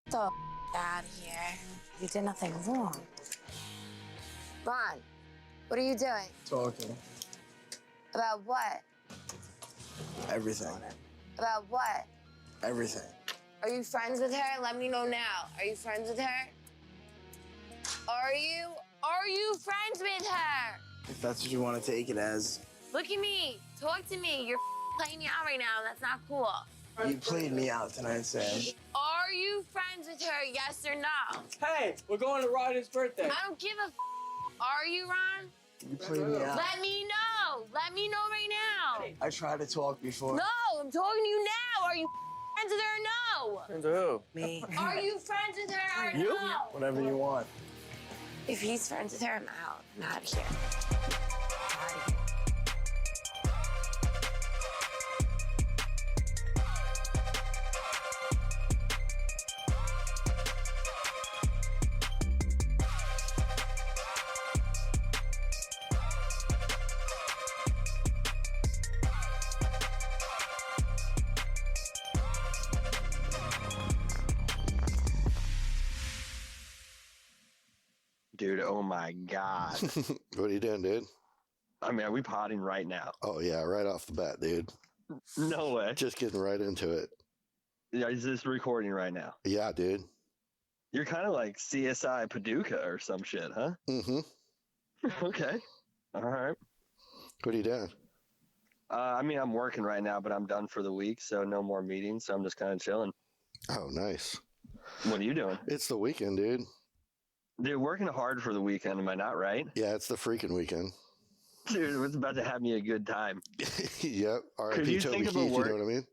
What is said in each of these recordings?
the out of here. You did nothing wrong. Ron, what are you doing? Talking. About what? Everything. About what? Everything. Are you friends with her? Let me know now. Are you friends with her? Are you? Are you friends with her? If that's what you want to take it as. Look at me. Talk to me. You're playing me out right now. That's not cool. You played me out tonight, Sam. Are you friends with her? Yes or no? Hey, we're going to Ryder's birthday. I don't give a Are you, Ron? You played me out. Let me know. Let me know right now. I tried to talk before. No, I'm talking to you now. Are you friends with her or no? Friends with who? Me. Are you friends with her or You? no? Whatever you want. If he's friends with her, I'm out. I'm out of here. Out of here. Dude, oh my God. What are you doing, dude? I mean, are we potting right now? Oh, yeah, right off the bat, dude. No way. Just getting right into it. Yeah, is this recording right now? Yeah, dude. You're kind of like CSI Paducah or some shit, huh? Mm-hmm. Okay. All right. What are you doing? I mean, I'm working right now, but I'm done for the week, so no more meetings. So I'm just kind of chilling. Oh, nice. What are you doing? It's the weekend, dude. Dude, working hard for the weekend, am I not right? Yeah, it's the freaking weekend. Dude, it's about to have me a good time. Yep. Could you R.I.P. Toby think Keith, of a you know what I mean?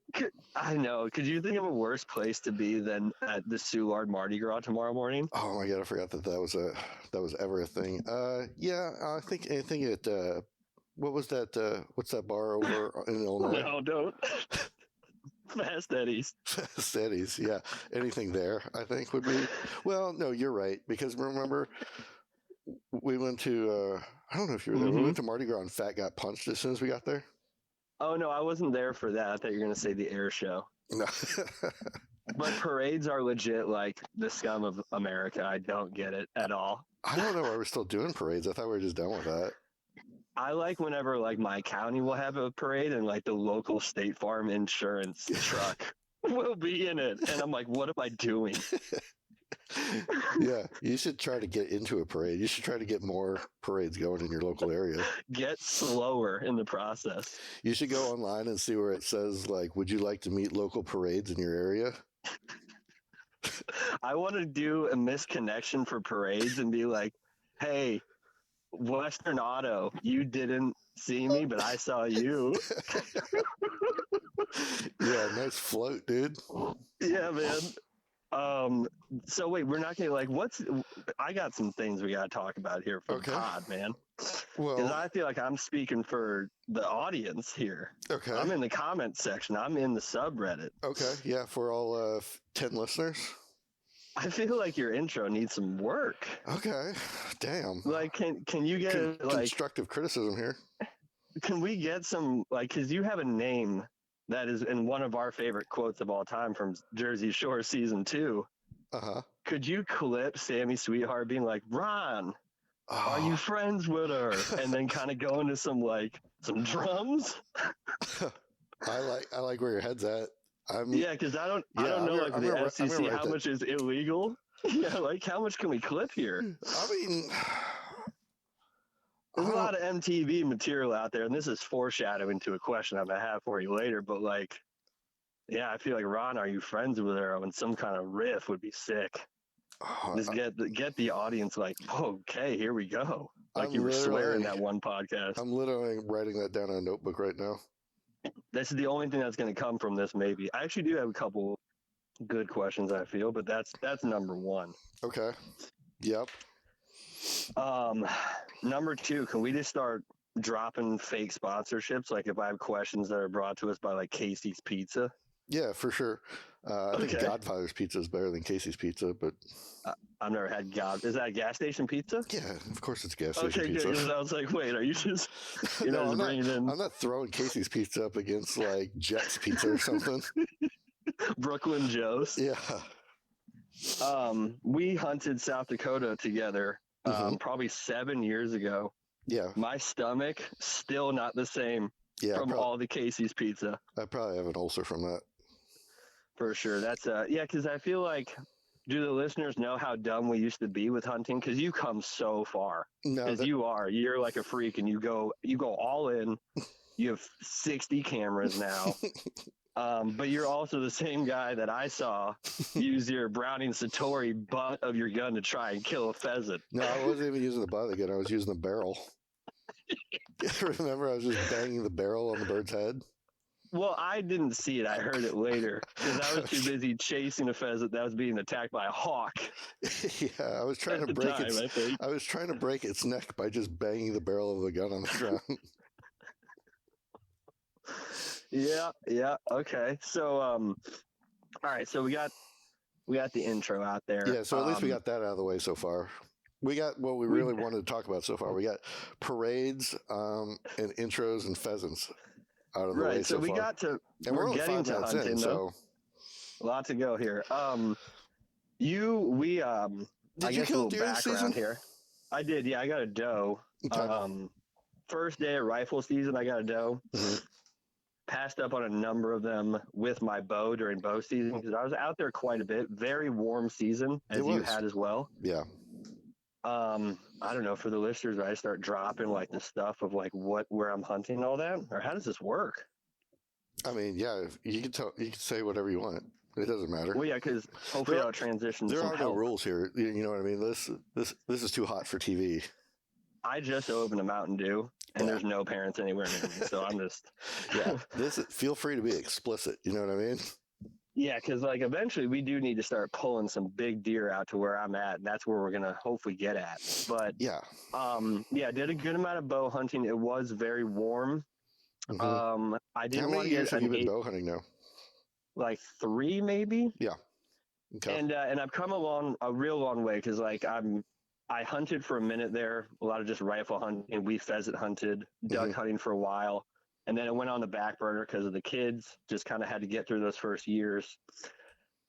I know. Could you think of a worse place to be than at the Soulard Mardi Gras tomorrow morning? Oh my God, I forgot that was ever a thing. Yeah, I think anything at what was that? What's that bar over in Illinois? No, don't. Fast Eddie's. Fast Eddie's, yeah. Anything there, I think would be. Well, no, you're right, because remember we went to I don't know if you were there. We went to Mardi Gras and Fat got punched as soon as we got there. Oh no, I wasn't there for that. I thought you were gonna say the air show. No. But parades are legit like the scum of America. I don't get it at all. I don't know why we're still doing parades. I thought we were just done with that. I like whenever like my county will have a parade and like the local State Farm insurance truck will be in it. And I'm like, what am I doing? Yeah, you should try to get into a parade. You should try to get more parades going in your local area. Get slower in the process. You should go online and see where it says, like, would you like to meet local parades in your area? I want to do a misconnection for parades and be like, hey, Western Auto, you didn't see me, but I saw you. Yeah, nice float, dude. Yeah, man. So wait, we're not gonna I got some things we gotta talk about here for the pod, man. Because Well, I feel like I'm speaking for the audience here. okay. I'm in the comments section. I'm in the subreddit. Okay, yeah, for all 10 listeners. I feel like your intro needs some work. Okay, damn. Like, can you get Constructive criticism here. can we get some because you have a name that is in one of our favorite quotes of all time from Jersey Shore season 2. Uh-huh. Could you clip Sammy Sweetheart being like, Ron, are you friends with her? And then kind of go into some drums. I like where your head's at. Yeah, because I don't know like the FCC how much is illegal. Yeah, like how much can we clip here? I mean, there's a lot of MTV material out there, and this is foreshadowing to a question I'm gonna have for you later. But like, yeah, I feel like Ron, are you friends with her? And some kind of riff would be sick. Just get the audience like, okay, here we go. Like you were swearing that one podcast. I'm literally writing that down on a notebook right now. This is the only thing that's going to come from this, maybe. I actually do have a couple good questions, I feel, but that's number one. Okay. Yep. Number two, can we just start dropping fake sponsorships? Like if I have questions that are brought to us by like Casey's Pizza. Yeah, for sure. I think Godfather's Pizza is better than Casey's Pizza, but I've never had Is that a gas station pizza? Yeah, of course it's gas station pizza. pizza. Good. I was like, wait, are you just no, I'm not throwing Casey's Pizza up against like Jet's Pizza or something. Brooklyn Joe's. Yeah. We hunted South Dakota together, probably 7 years ago. Yeah. My stomach still not the same from all the Casey's pizza. I probably have an ulcer from that. For sure. That's because I feel like, do the listeners know how dumb we used to be with hunting? Because you come so far. No, Because you're like a freak, and you go all in. You have 60 cameras now. But you're also the same guy that I saw use your Browning Satori butt of your gun to try and kill a pheasant. No, I wasn't even using the butt of the gun. I was using the barrel. Remember, I was just banging the barrel on the bird's head. Well, I didn't see it. I heard it later because I was too busy chasing a pheasant that was being attacked by a hawk. Yeah, I was trying to break I was trying to break its neck by just banging the barrel of the gun on the ground. Yeah. Okay. So, all right. So we got the intro out there. Yeah. So at least we got that out of the way so far. We got what we really wanted to talk about so far. We got parades and intros and pheasants out of the way so far. And we're getting to hunting, in, so a lot to go here. Did I you guess kill a little deer this background season? here. I did. Yeah, I got a doe. Okay. First day of rifle season, I got a doe. Mm-hmm. Passed up on a number of them with my bow during bow season because I was out there quite a bit. Very warm season, as you had as well. Yeah. I don't know, for the listeners, I start dropping like the stuff of like where I'm hunting and all that, or how does this work? I mean, yeah, you can say whatever you want. It doesn't matter. Well, yeah, because hopefully I'll transition. There are no rules here. You know what I mean? This is too hot for TV. I just opened a Mountain Dew, and there's no parents anywhere near me, so I'm just Feel free to be explicit. You know what I mean? Yeah, because like eventually we do need to start pulling some big deer out to where I'm at, and that's where we're gonna hopefully get at. But did a good amount of bow hunting. It was very warm. Mm-hmm. I didn't How many years have you been bow hunting now? Like 3, maybe. Yeah. Okay. And I've come a real long way because like I hunted for a minute there, a lot of just rifle hunting. We pheasant hunted, duck hunting for a while. And then it went on the back burner because of the kids. Just kind of had to get through those first years.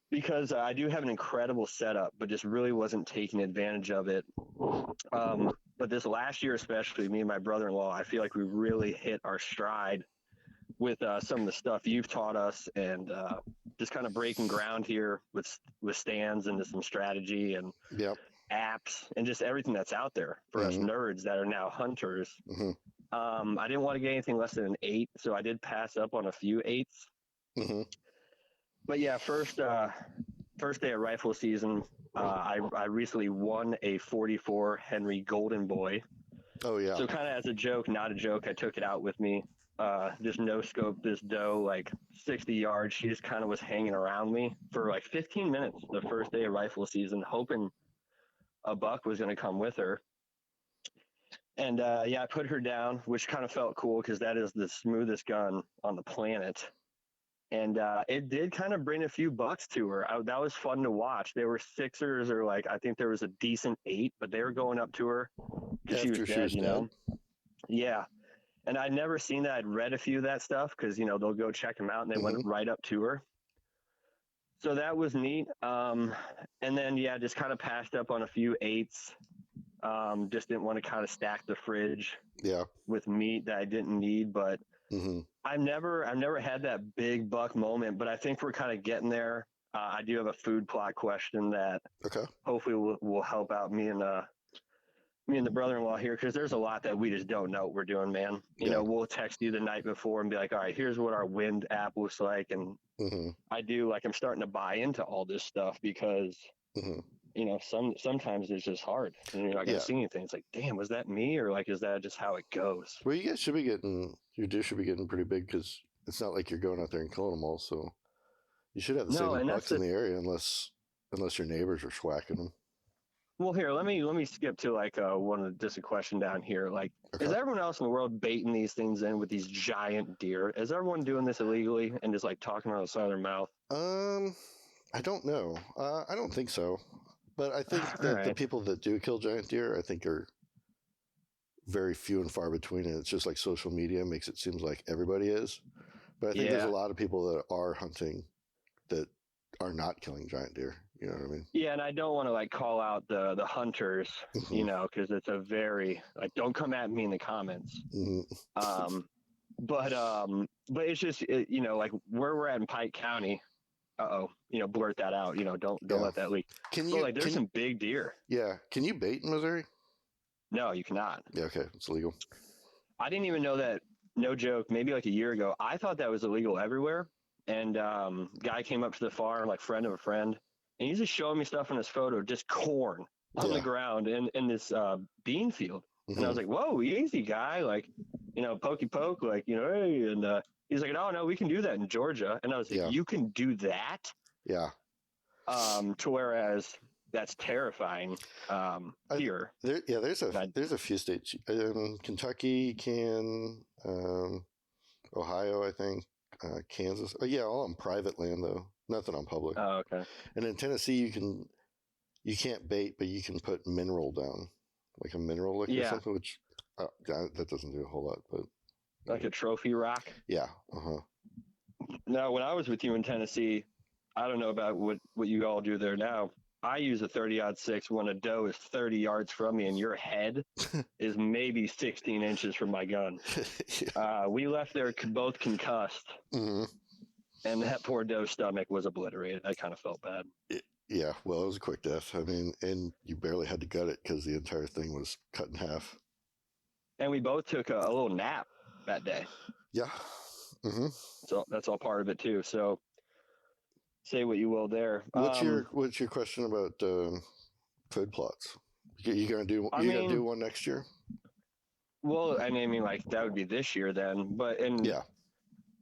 Because I do have an incredible setup, but just really wasn't taking advantage of it. But this last year especially, me and my brother-in-law, I feel like we really hit our stride with some of the stuff you've taught us and just kind of breaking ground here with stands into some strategy and apps and just everything that's out there for us nerds that are now hunters. I didn't want to get anything less than an 8, so I did pass up on a few 8s. But yeah, first day of rifle season, I recently won a 44 Henry Golden Boy. Oh yeah. So kind of as a joke, not a joke, I took it out with me. Just no scope this doe like 60 yards. She just kind of was hanging around me for like 15 minutes the first day of rifle season, hoping a buck was going to come with her. And I put her down, which kind of felt cool because that is the smoothest gun on the planet. And it did kind of bring a few bucks to her. That was fun to watch. They were 6ers or like, I think there was a decent 8, but they were going up to her because she was dead, you know? Yeah. And I'd never seen that. I'd read a few of that stuff because, you know, they'll go check them out and they went right up to her. So that was neat. And then, just kind of passed up on a few 8s. Just didn't want to kind of stack the fridge with meat that I didn't need, but I've never had that big buck moment, but I think we're kind of getting there. I do have a food plot question that hopefully will help out me and the brother-in-law here, because there's a lot that we just don't know what we're doing, man. You know, we'll text you the night before and be like, all right, here's what our wind app looks like. And I'm starting to buy into all this stuff because you know, sometimes it's just hard. And you're not going to see anything. It's like, damn, was that me? Or like, is that just how it goes? Well, you guys should be your deer should be getting pretty big because it's not like you're going out there and killing them all. So you should have the same bucks in the area unless your neighbors are swacking them. Well, here, let me skip to like just a question down here. Like, is everyone else in the world baiting these things in with these giant deer? Is everyone doing this illegally and just like talking out of the side of their mouth? I don't know. I don't think so. But I think that the people that do kill giant deer, I think, are very few and far between. And it's just like social media makes it seem like everybody is. But I think there's a lot of people that are hunting that are not killing giant deer. You know what I mean? Yeah, and I don't want to like call out the hunters, you Mhm. know, because it's a very like don't come at me in the comments. Mhm. Um, but it's just you know like where we're at in Pike County. You know, blurt that out. You know, don't Yeah. let that leak. Can But you? like, there's some big deer. Yeah. Can you bait in Missouri? No, you cannot. Yeah. Okay, it's legal. I didn't even know that. No joke. Maybe like a year ago, I thought that was illegal everywhere. And guy came up to the farm, like friend of a friend, and he's just showing me stuff in his photo, just corn on the Yeah. ground in this bean field. And I was Mhm. like, whoa, easy guy, like, you know, pokey poke, like, you know, hey, and he's like, no, we can do that in Georgia. And I was like, Yeah. you can do that? Yeah. To whereas that's terrifying here. There's a few states. Kentucky can, Ohio, I think, Kansas. Oh, yeah, all on private land though. Nothing on public. Oh, okay. And in Tennessee, you can't bait, but you can put mineral down, like a mineral lick or Yeah. something. Which that doesn't do a whole lot, but Like a trophy rock. yeah. Uh-huh. Now, when I was with you in Tennessee, I don't know about what you all do there now. I use a 30-06 when a doe is 30 yards from me and your head is maybe 16 inches from my gun. Yeah. We left there both concussed, Mhm. and that poor doe's stomach was obliterated. I kind of felt bad. Yeah, well, it was a quick death. I mean, and you barely had to gut it because the entire thing was cut in half. And we both took a little nap that day. Yeah. Mm-hmm. So that's all part of it too. So say what you will there. What's your question about food plots? You gonna do one next year? Well, I mean, like that would be this year then. But yeah,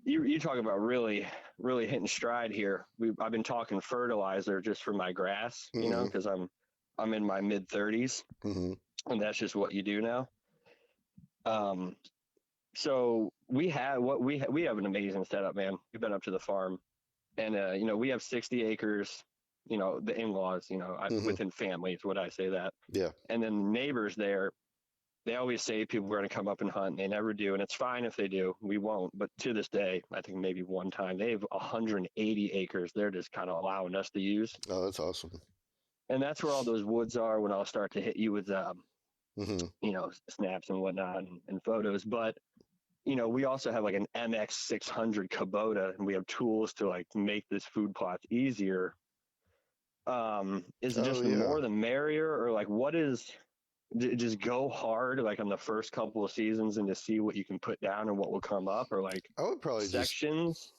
you talk about really hitting stride here. I've been talking fertilizer just for my grass, you know, because I'm in my mid 30s, and that's just what you do now. So we have an amazing setup, man. We've been up to the farm, and you know, we have 60 acres. You know, the in-laws, you know, within families, would I say that? Yeah. And then neighbors there, they always say people are going to come up and hunt. They never do. And it's fine if they do. We won't. But to this day, I think maybe one time, they have 180 acres they're just kind of allowing us to use. Oh, that's awesome. And that's where all those woods are when I'll start to hit you with, you know, snaps and whatnot and photos. But, you know, we also have like an MX 600 Kubota, and we have tools to like make this food plot easier. Is it just the more the merrier, or like what is... just go hard like on the first couple of seasons and to see what you can put down and what will come up, or like I would probably sections?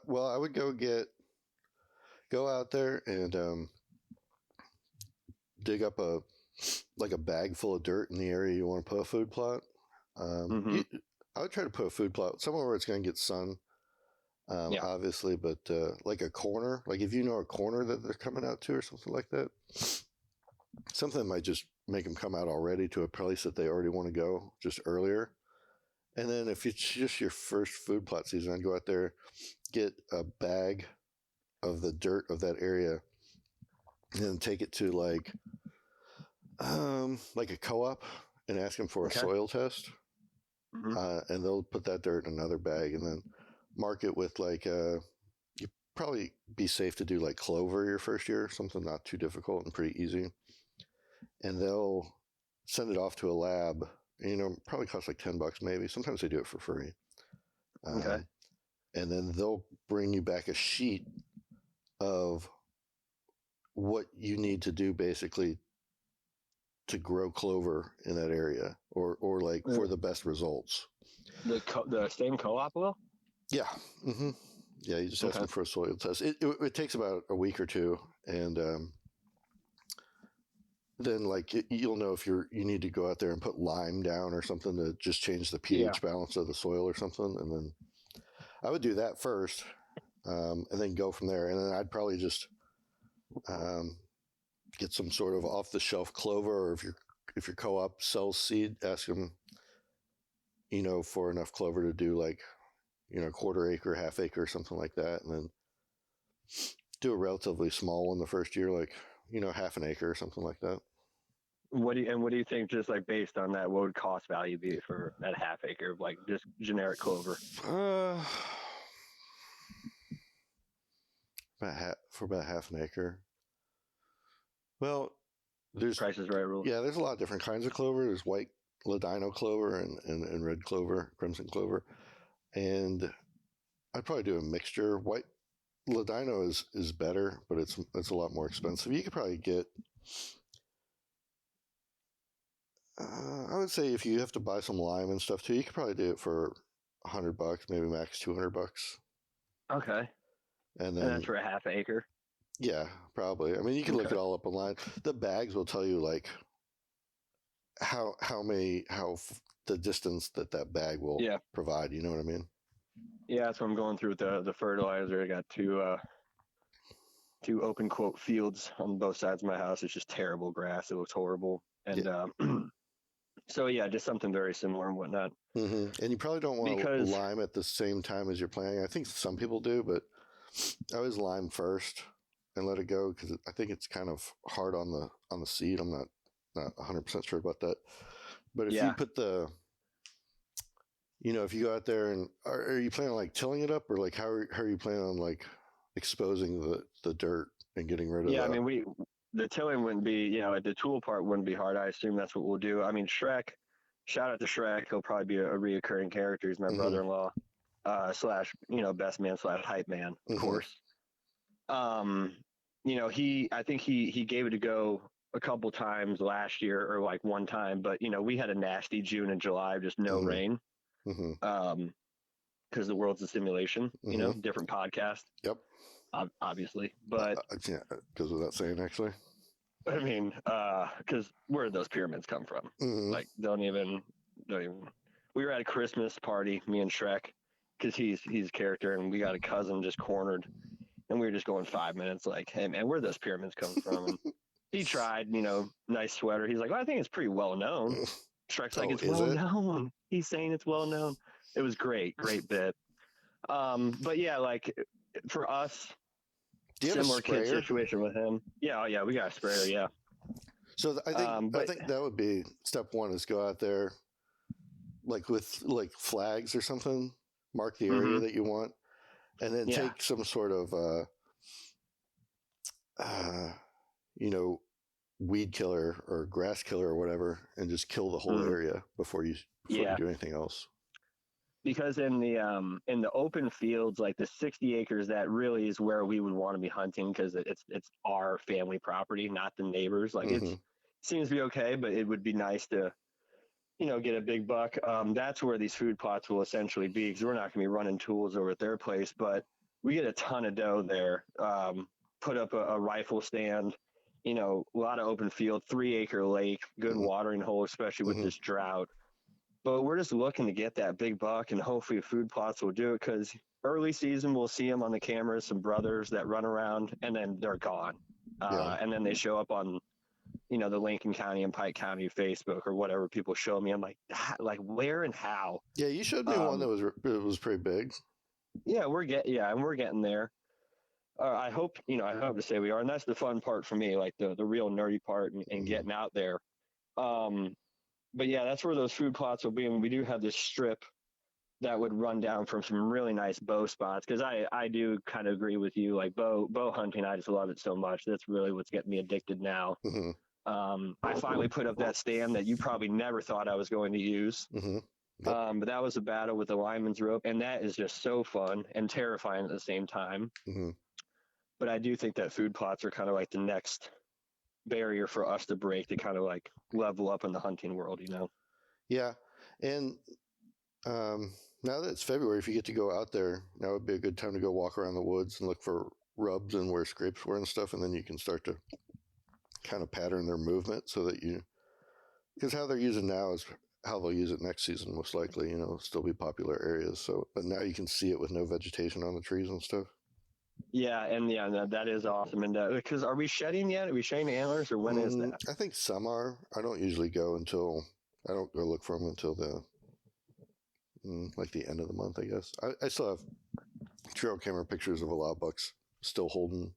Well, I would go out there and dig up a bag full of dirt in the area you want to put a food plot. I would try to put a food plot somewhere where it's going to get sun, obviously, but like a corner, like if you know a corner that they're coming out to or something like that, something that might just make them come out already to a place that they already want to go just earlier. And then if it's just your first food plot season, I'd go out there, get a bag of the dirt of that area, and then take it to like a co-op and ask them for a soil test. And they'll put that dirt in another bag and then mark it with like you probably be safe to do like clover your first year, something not too difficult and pretty easy. And they'll send it off to a lab. You know, probably costs like $10 maybe. Sometimes they do it for free. And then they'll bring you back a sheet of what you need to do basically to grow clover in that area, or like for the best results. The same co-op will? Yeah. Yeah, you just ask them for a soil test. It takes about a week or two, and then like you'll know if you need to go out there and put lime down or something to just change the pH balance of the soil or something. And then I would do that first, and then go from there. And then I'd probably just get some sort of off the shelf clover, or if your co-op sells seed, ask them, you know, for enough clover to do like, you know, quarter acre, half acre, something like that, and then do a relatively small one the first year, like, you know, half an acre or something like that. What do you think, just like based on that, what would cost value be for that half acre of like just generic clover? For about half an acre, Well, there's Price is Right rules. yeah, there's a lot of different kinds of clover. There's white ladino clover and red clover, crimson clover, and I'd probably do a mixture. White ladino is better, but it's a lot more expensive. You could probably get. I would say if you have to buy some lime and stuff too, you could probably do it for $100, maybe max $200, Okay. and And then that's for a half acre. yeah, probably. I mean, you can look Okay. it all up online. The bags will tell you like the distance that bag will Yeah. provide. You know what I mean? Yeah, that's what I'm going through with the fertilizer. I got two open quote fields on both sides of my house. It's just terrible grass. It looks horrible. And so yeah, just something very similar and whatnot. And you probably don't want to Because lime at the same time as you're planting. I think some people do, but I always lime first and let it go because I think it's kind of hard on the seed. I'm not 100% sure about that. But if you put if you go out there and are you planning on like tilling it up, or like how are you planning on like exposing the dirt and getting rid of yeah, that? I mean the tilling wouldn't be, the tool part wouldn't be hard. I assume that's what we'll do. I mean, Shrek, shout out to Shrek. He'll probably be a reoccurring character. He's my brother-in-law, slash, best man slash hype man, of course. I think he gave it a go a couple times last year, or like one time, but we had a nasty June and July, just no rain. Because the world's a simulation, different podcast. Yep. Obviously, but yeah, goes without saying, actually. I mean, because where did those pyramids come from? Like, don't even. We were at a Christmas party, me and Shrek, because he's a character, and we got a cousin just cornered, and we were just going 5 minutes, like, hey man, where did those pyramids come from? And he tried, nice sweater. He's like, well, I think it's pretty well known. Shrek's like, it's well known. He's saying it's well known. It was great bit. But yeah, like for us, similar kid situation with him. Yeah, we got a sprayer. Yeah. So I think that would be step one, is go out there, like with like flags or something, mark the area that you want, and then take some sort of weed killer or grass killer or whatever, and just kill the whole area before you do anything else. Because in the open fields, like the 60 acres, that really is where we would want to be hunting, because it's our family property, not the neighbors. Like it seems to be okay, but it would be nice to, get a big buck. That's where these food plots will essentially be, because we're not going to be running tools over at their place, but we get a ton of doe there. Put up a rifle stand, a lot of open field, 3-acre lake, good watering hole, especially with this drought. But we're just looking to get that big buck, and hopefully food plots will do it, because early season we'll see them on the cameras, some brothers that run around, and then they're gone. And then they show up on, the Lincoln County and Pike County Facebook or whatever people show me. I'm like where and how? Yeah, you showed me one that was pretty big. Yeah, we're getting there. I hope to say we are, and that's the fun part for me, like the real nerdy part and getting out there. But yeah, that's where those food plots will be. And we do have this strip that would run down from some really nice bow spots, because I do kind of agree with you. Like bow hunting, I just love it so much. That's really what's getting me addicted now. I finally put up that stand that you probably never thought I was going to use. But that was a battle with the lineman's rope, and that is just so fun and terrifying at the same time. But I do think that food plots are kind of like the next barrier for us to break, to kind of like level up in the hunting world, Yeah. And now that it's February, if you get to go out there, now would be a good time to go walk around the woods and look for rubs and where scrapes were and stuff, and then you can start to kind of pattern their movement, so that because how they're using now is how they'll use it next season, most likely. Still be popular areas. So, but now you can see it with no vegetation on the trees and stuff. Yeah, and that is awesome. And because are we shedding yet? Are we shedding antlers, or when is that? I think some are. I don't usually go I don't go look for them until like the end of the month, I guess. I still have trail camera pictures of a lot of bucks still holding,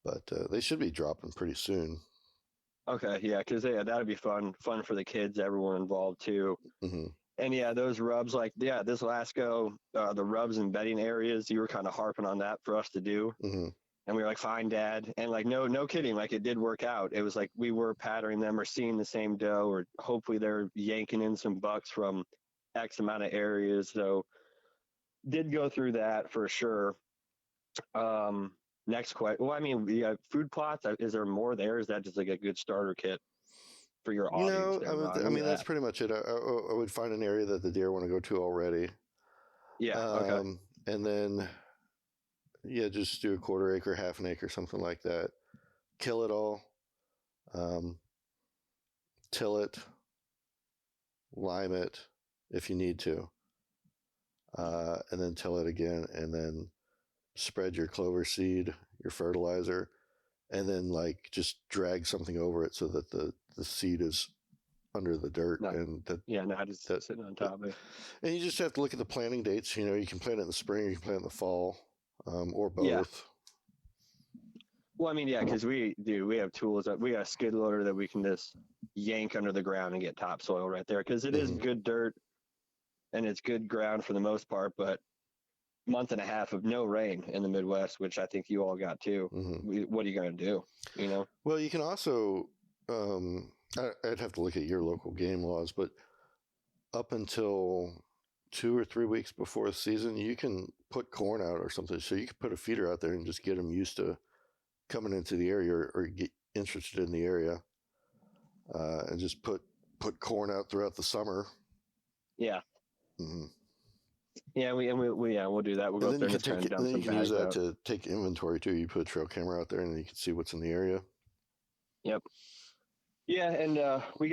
but they should be dropping pretty soon. Okay, yeah, because that would be fun for the kids, everyone involved too. And yeah, those rubs, this last go, the rubs and bedding areas, you were kind of harping on that for us to do. And we were like, fine, Dad. And like, no kidding. Like it did work out. It was like we were patterning them or seeing the same doe, or hopefully they're yanking in some bucks from X amount of areas. So did go through that for sure. Next question. Well, I mean, food plots. Is there more there? Is that just like a good starter kit for your audience there, Ron? I mean that's pretty much it. I would find an area that the deer want to go to already. Yeah. Okay. And then, just do a quarter acre, half an acre, something like that. Kill it all. Till it. Lime it if you need to. And then till it again, and then spread your clover seed, your fertilizer, and then like just drag something over it so that the seed is under the dirt. And not just sitting on top of it. And you just have to look at the planting dates. You can plant it in the spring, you can plant it in the fall, or both. Yeah. Well, I mean, yeah, because we have tools we got a skid loader that we can just yank under the ground and get topsoil right there, because it is good dirt and it's good ground for the most part, but month and a half of no rain in the Midwest, which I think you all got too. What are you going to do? Well, you can also, I'd have to look at your local game laws, but up until 2 or 3 weeks before the season, you can put corn out or something. So you can put a feeder out there and just get them used to coming into the area or get interested in the area, and just put corn out throughout the summer. Yeah. Yeah, we'll do that. We'll go there and turn down some bags. You can use that to take inventory too. You put a trail camera out there, and then you can see what's in the area. Yep. Yeah, and we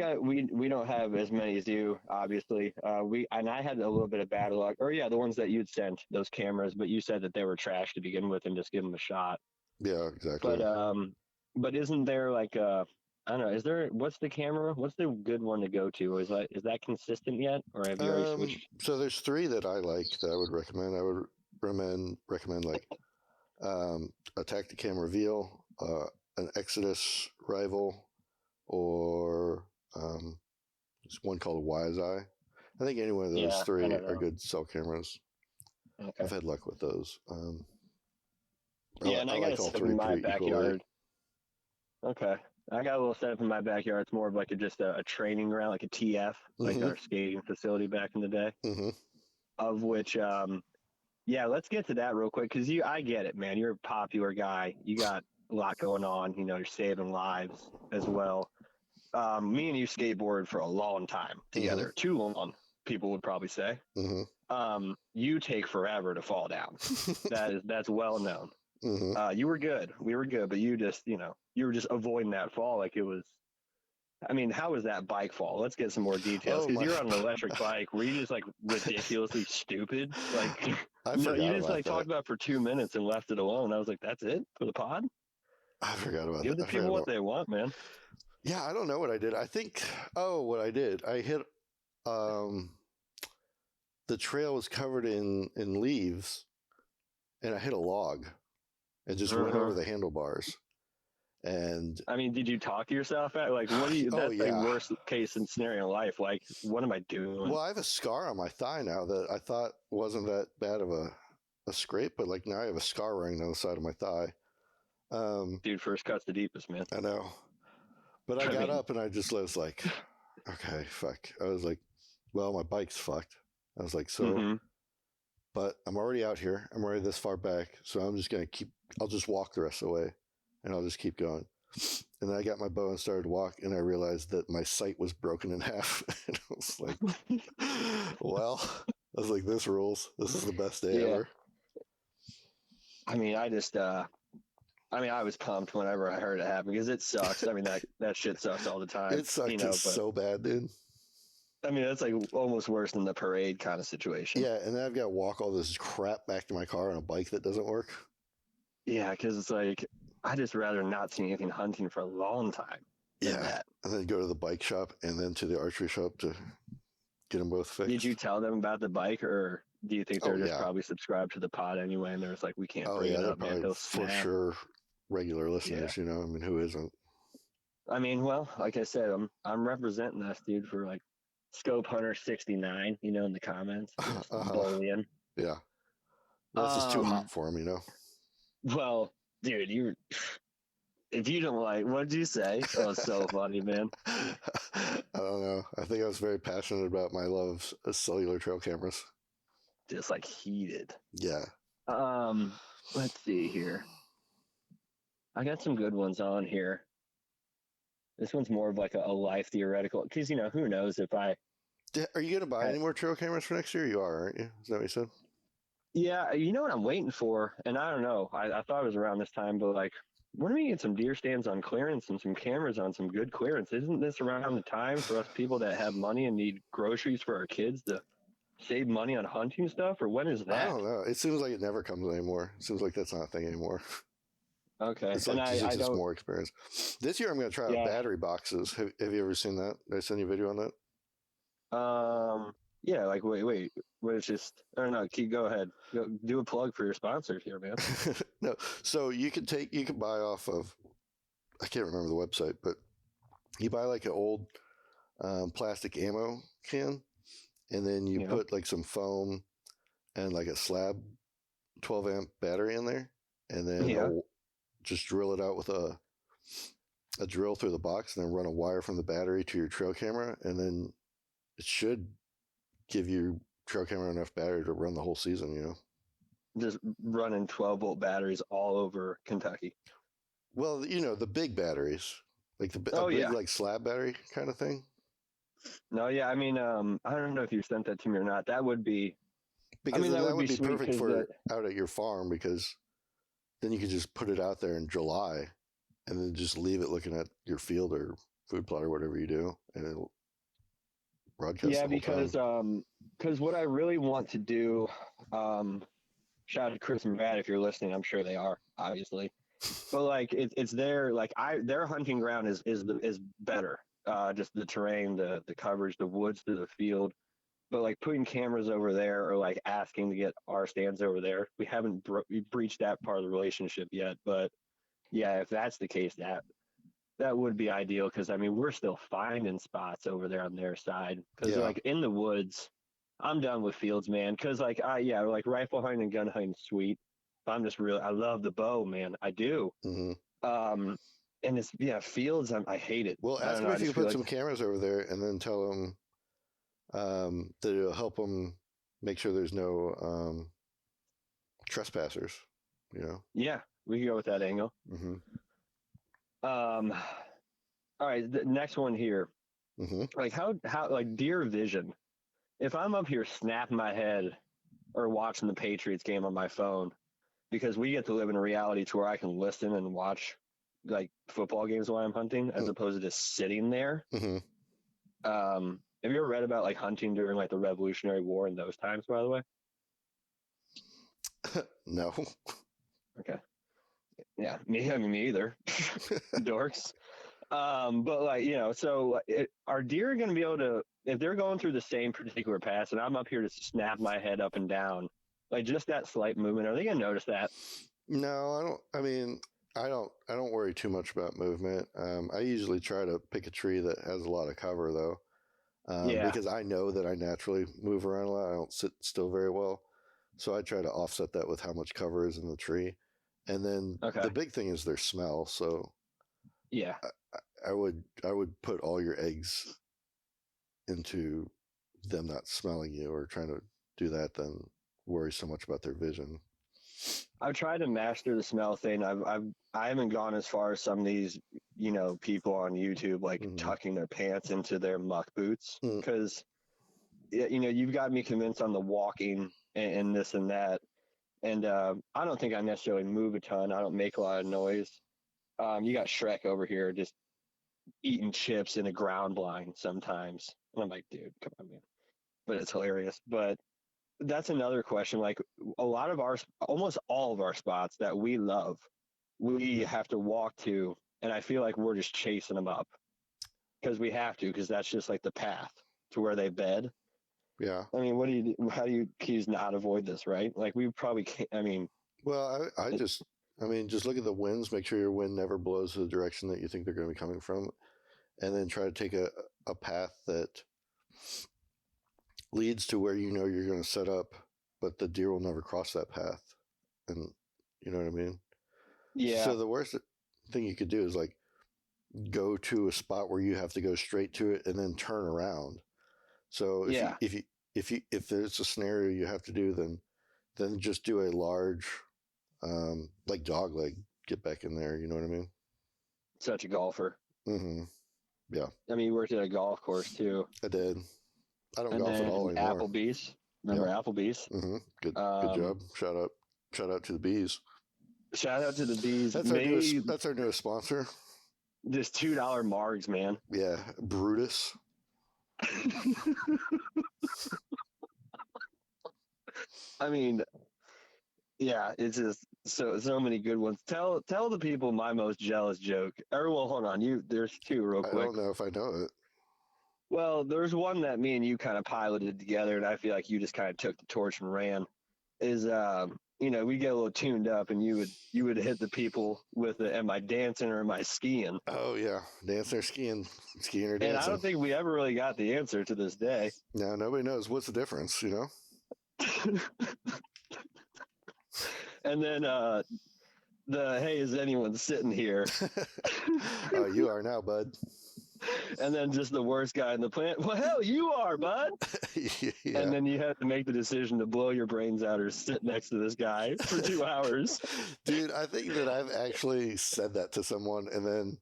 don't have as many as you, obviously. I had a little bit of bad luck. Or the ones that you'd sent, those cameras, but you said that they were trash to begin with, and just give them a shot. Yeah, exactly. But isn't there like I don't know, what's the camera? What's the good one to go to? Is that consistent yet, or have you already switched? So there's 3 that I like that I would recommend. I would recommend like a Tacticam Reveal, an Exodus Rival, or there's one called a Wise Eye. I think any one of those 3 are good cell cameras. Okay. I've had luck with those. And I got a setup in my backyard. Okay. I got a little setup in my backyard. It's more of like just a training ground, like a TF, like our skating facility back in the day. Of which, let's get to that real quick, because I get it, man. You're a popular guy. You got a lot going on. You're saving lives as well. Me and you skateboarded for a long time together. Too long, people would probably say. You take forever to fall down. That's well known. You were good. We were good, but you just, you were just avoiding that fall like it was. I mean, how was that bike fall? Let's get some more details, because you're on an electric bike. Were you just like ridiculously stupid? Like, you just like talked about it for 2 minutes and left it alone. I was like, that's it for the pod? I forgot about that. Give the people what they want, man. Yeah, I don't know what I did. I think, what I did, I hit, the trail was covered in leaves, and I hit a log and just went over the handlebars. And I mean, did you talk to yourself like, what do you, that's like worst case scenario in life. Like, what am I doing? Well, I have a scar on my thigh now that I thought wasn't that bad of a scrape, but like now I have a scar running down the side of my thigh. Dude, first cut's the deepest, man. I know. But I got up and I just was like, okay, fuck. I was like, well, my bike's fucked. I was like, but I'm already out here. I'm already this far back. So I'm just going to I'll just walk the rest of the way, and I'll just keep going. And then I got my bow and started to walk, and I realized that my sight was broken in half. And I was like, well, I was like, this rules. This is the best day ever. I mean, I was pumped whenever I heard it happen, because it sucks. I mean, that shit sucks all the time. It sucked so bad, dude. I mean, that's like almost worse than the parade kind of situation. Yeah, and then I've got to walk all this crap back to my car on a bike that doesn't work. Yeah, because it's like, I just rather not see anything hunting for a long time. Yeah, and then go to the bike shop and then to the archery shop to get them both fixed. Did you tell them about the bike, or do you think they're just probably subscribed to the pod anyway, and they're just like, we can't bring it up, man. They'll for sure regular listeners, I mean, who isn't? I mean, well, like I said, I'm representing us, dude, for like Scope Hunter 69, in the comments. Bullying. Yeah. Well, this is too hot for him, Well, dude, if you don't like, what did you say? Oh, it's so funny, man. I don't know. I think I was very passionate about my love of cellular trail cameras. Just like heated. Yeah. Let's see here. I got some good ones on here. This one's more of like a life theoretical, because who knows if I. Are you going to buy any more trail cameras for next year? You are, aren't you? Is that what you said? Yeah, you know what I'm waiting for, and I don't know. I thought it was around this time, but like, when are we get some deer stands on clearance and some cameras on some good clearance? Isn't this around the time for us people that have money and need groceries for our kids to save money on hunting stuff, or when is I that? don't know. It seems like it never comes anymore. It seems like that's not a thing anymore. Okay, It's and like I just don't. more experience. This year I'm going to try out Yeah. battery boxes. Have you ever seen that? Did I send you a video on that? Yeah, like wait, it's just I don't know. Go ahead, do a plug for your sponsors here, man. No. So you can buy off of, I can't remember the website, but you buy like an old plastic ammo can, and then you put like some foam and like a slab 12 amp battery in there, and then just drill it out with a drill through the box, and then run a wire from the battery to your trail camera, and then it should give your trail camera enough battery to run the whole season. Just running 12-volt batteries all over Kentucky. Well, the big batteries, like a big like slab battery kind of thing. No, yeah, I mean, I don't know if you sent that to me or not. That would be, because that would be sweet perfect for out at your farm, because then you could just put it out there in July and then just leave it looking at your field or food plot or whatever you do, and it'll broadcast. Yeah, the whole time. because what I really want to do, shout out to Chris and Brad if you're listening. I'm sure they are, obviously. But like it's their their hunting ground is better. Just the terrain, the coverage, the woods through the field. But like putting cameras over there, or like asking to get our stands over there, we haven't breached that part of the relationship yet. But yeah, if that's the case, that would be ideal, because I mean we're still finding spots over there on their side, because like in the woods, I'm done with fields, man. Because like like rifle hunting and gun hunting, sweet. I'm just I love the bow, man. I do. Mm-hmm. And it's fields. I hate it. Well, ask them if you can put some cameras over there, and then tell them that it'll help them make sure there's no trespassers. Yeah, we can go with that angle. Mm-hmm. All right, the next one here. Mm-hmm. Like how like deer vision. If I'm up here snapping my head or watching the Patriots game on my phone, because we get to live in a reality to where I can listen and watch like football games while I'm hunting, as opposed to just sitting there. Mm-hmm. Have you ever read about like hunting during like the Revolutionary War and those times, by the way? No. Okay. Yeah, me either. Dorks. But like, so are deer going to be able to, if they're going through the same particular pass and I'm up here to snap my head up and down, like just that slight movement, are they going to notice that? No, I don't. I mean, I don't worry too much about movement. I usually try to pick a tree that has a lot of cover, though. Because I know that I naturally move around a lot. I don't sit still very well. So I try to offset that with how much cover is in the tree. And then the big thing is their smell. So yeah, I would put all your eggs into them not smelling you or trying to do that than worry so much about their vision. I've tried to master the smell thing. I haven't gone as far as some of these, people on YouTube, like tucking their pants into their muck boots, because, you've got me convinced on the walking and this and that. And I don't think I necessarily move a ton. I don't make a lot of noise. You got Shrek over here just eating chips in a ground blind sometimes. And I'm like, dude, come on, man. But it's hilarious. But that's another question. Like almost all of our spots that we love, we have to walk to. And I feel like we're just chasing them up because we have to, because that's just like the path to where they bed. Yeah. I mean, how do you keys not avoid this, right? Like we probably can't, well, I just look at the winds, make sure your wind never blows the direction that you think they're going to be coming from. And then try to take a path that leads to where you're going to set up, but the deer will never cross that path. And you know what I mean? Yeah. So the worst thing you could do is like go to a spot where you have to go straight to it and then turn around. So if there's a scenario you have to do, then just do a large like dog leg, get back in there. You know what I mean? Such a golfer. Mm-hmm. Yeah, I mean, you worked at a golf course too. I did. I don't And golf at then all anymore. Applebee's. Remember Applebee's? Mm-hmm. Good job. Shout out to the bees. Shout out to the bees. That's our newest sponsor. Just $2 margs, man. Yeah, Brutus. I mean, yeah, it's just so many good ones. Tell the people my most jealous joke. Or well, hold on, there's two real I quick. don't know if I know it. Well, there's one that me and you kind of piloted together, and I feel like you just kind of took the torch and ran. Is we get a little tuned up, and you would hit the people with the, am I dancing or am I skiing? Oh yeah, dancing or skiing or dancing. And I don't think we ever really got the answer to this day. No, nobody knows what's the difference. You know. And then hey, is anyone sitting here? Oh, you are now, bud. And then just the worst guy in the planet. Well, hell, you are, bud. Yeah. And then you have to make the decision to blow your brains out or sit next to this guy for 2 hours. Dude, I think that I've actually said that to someone and then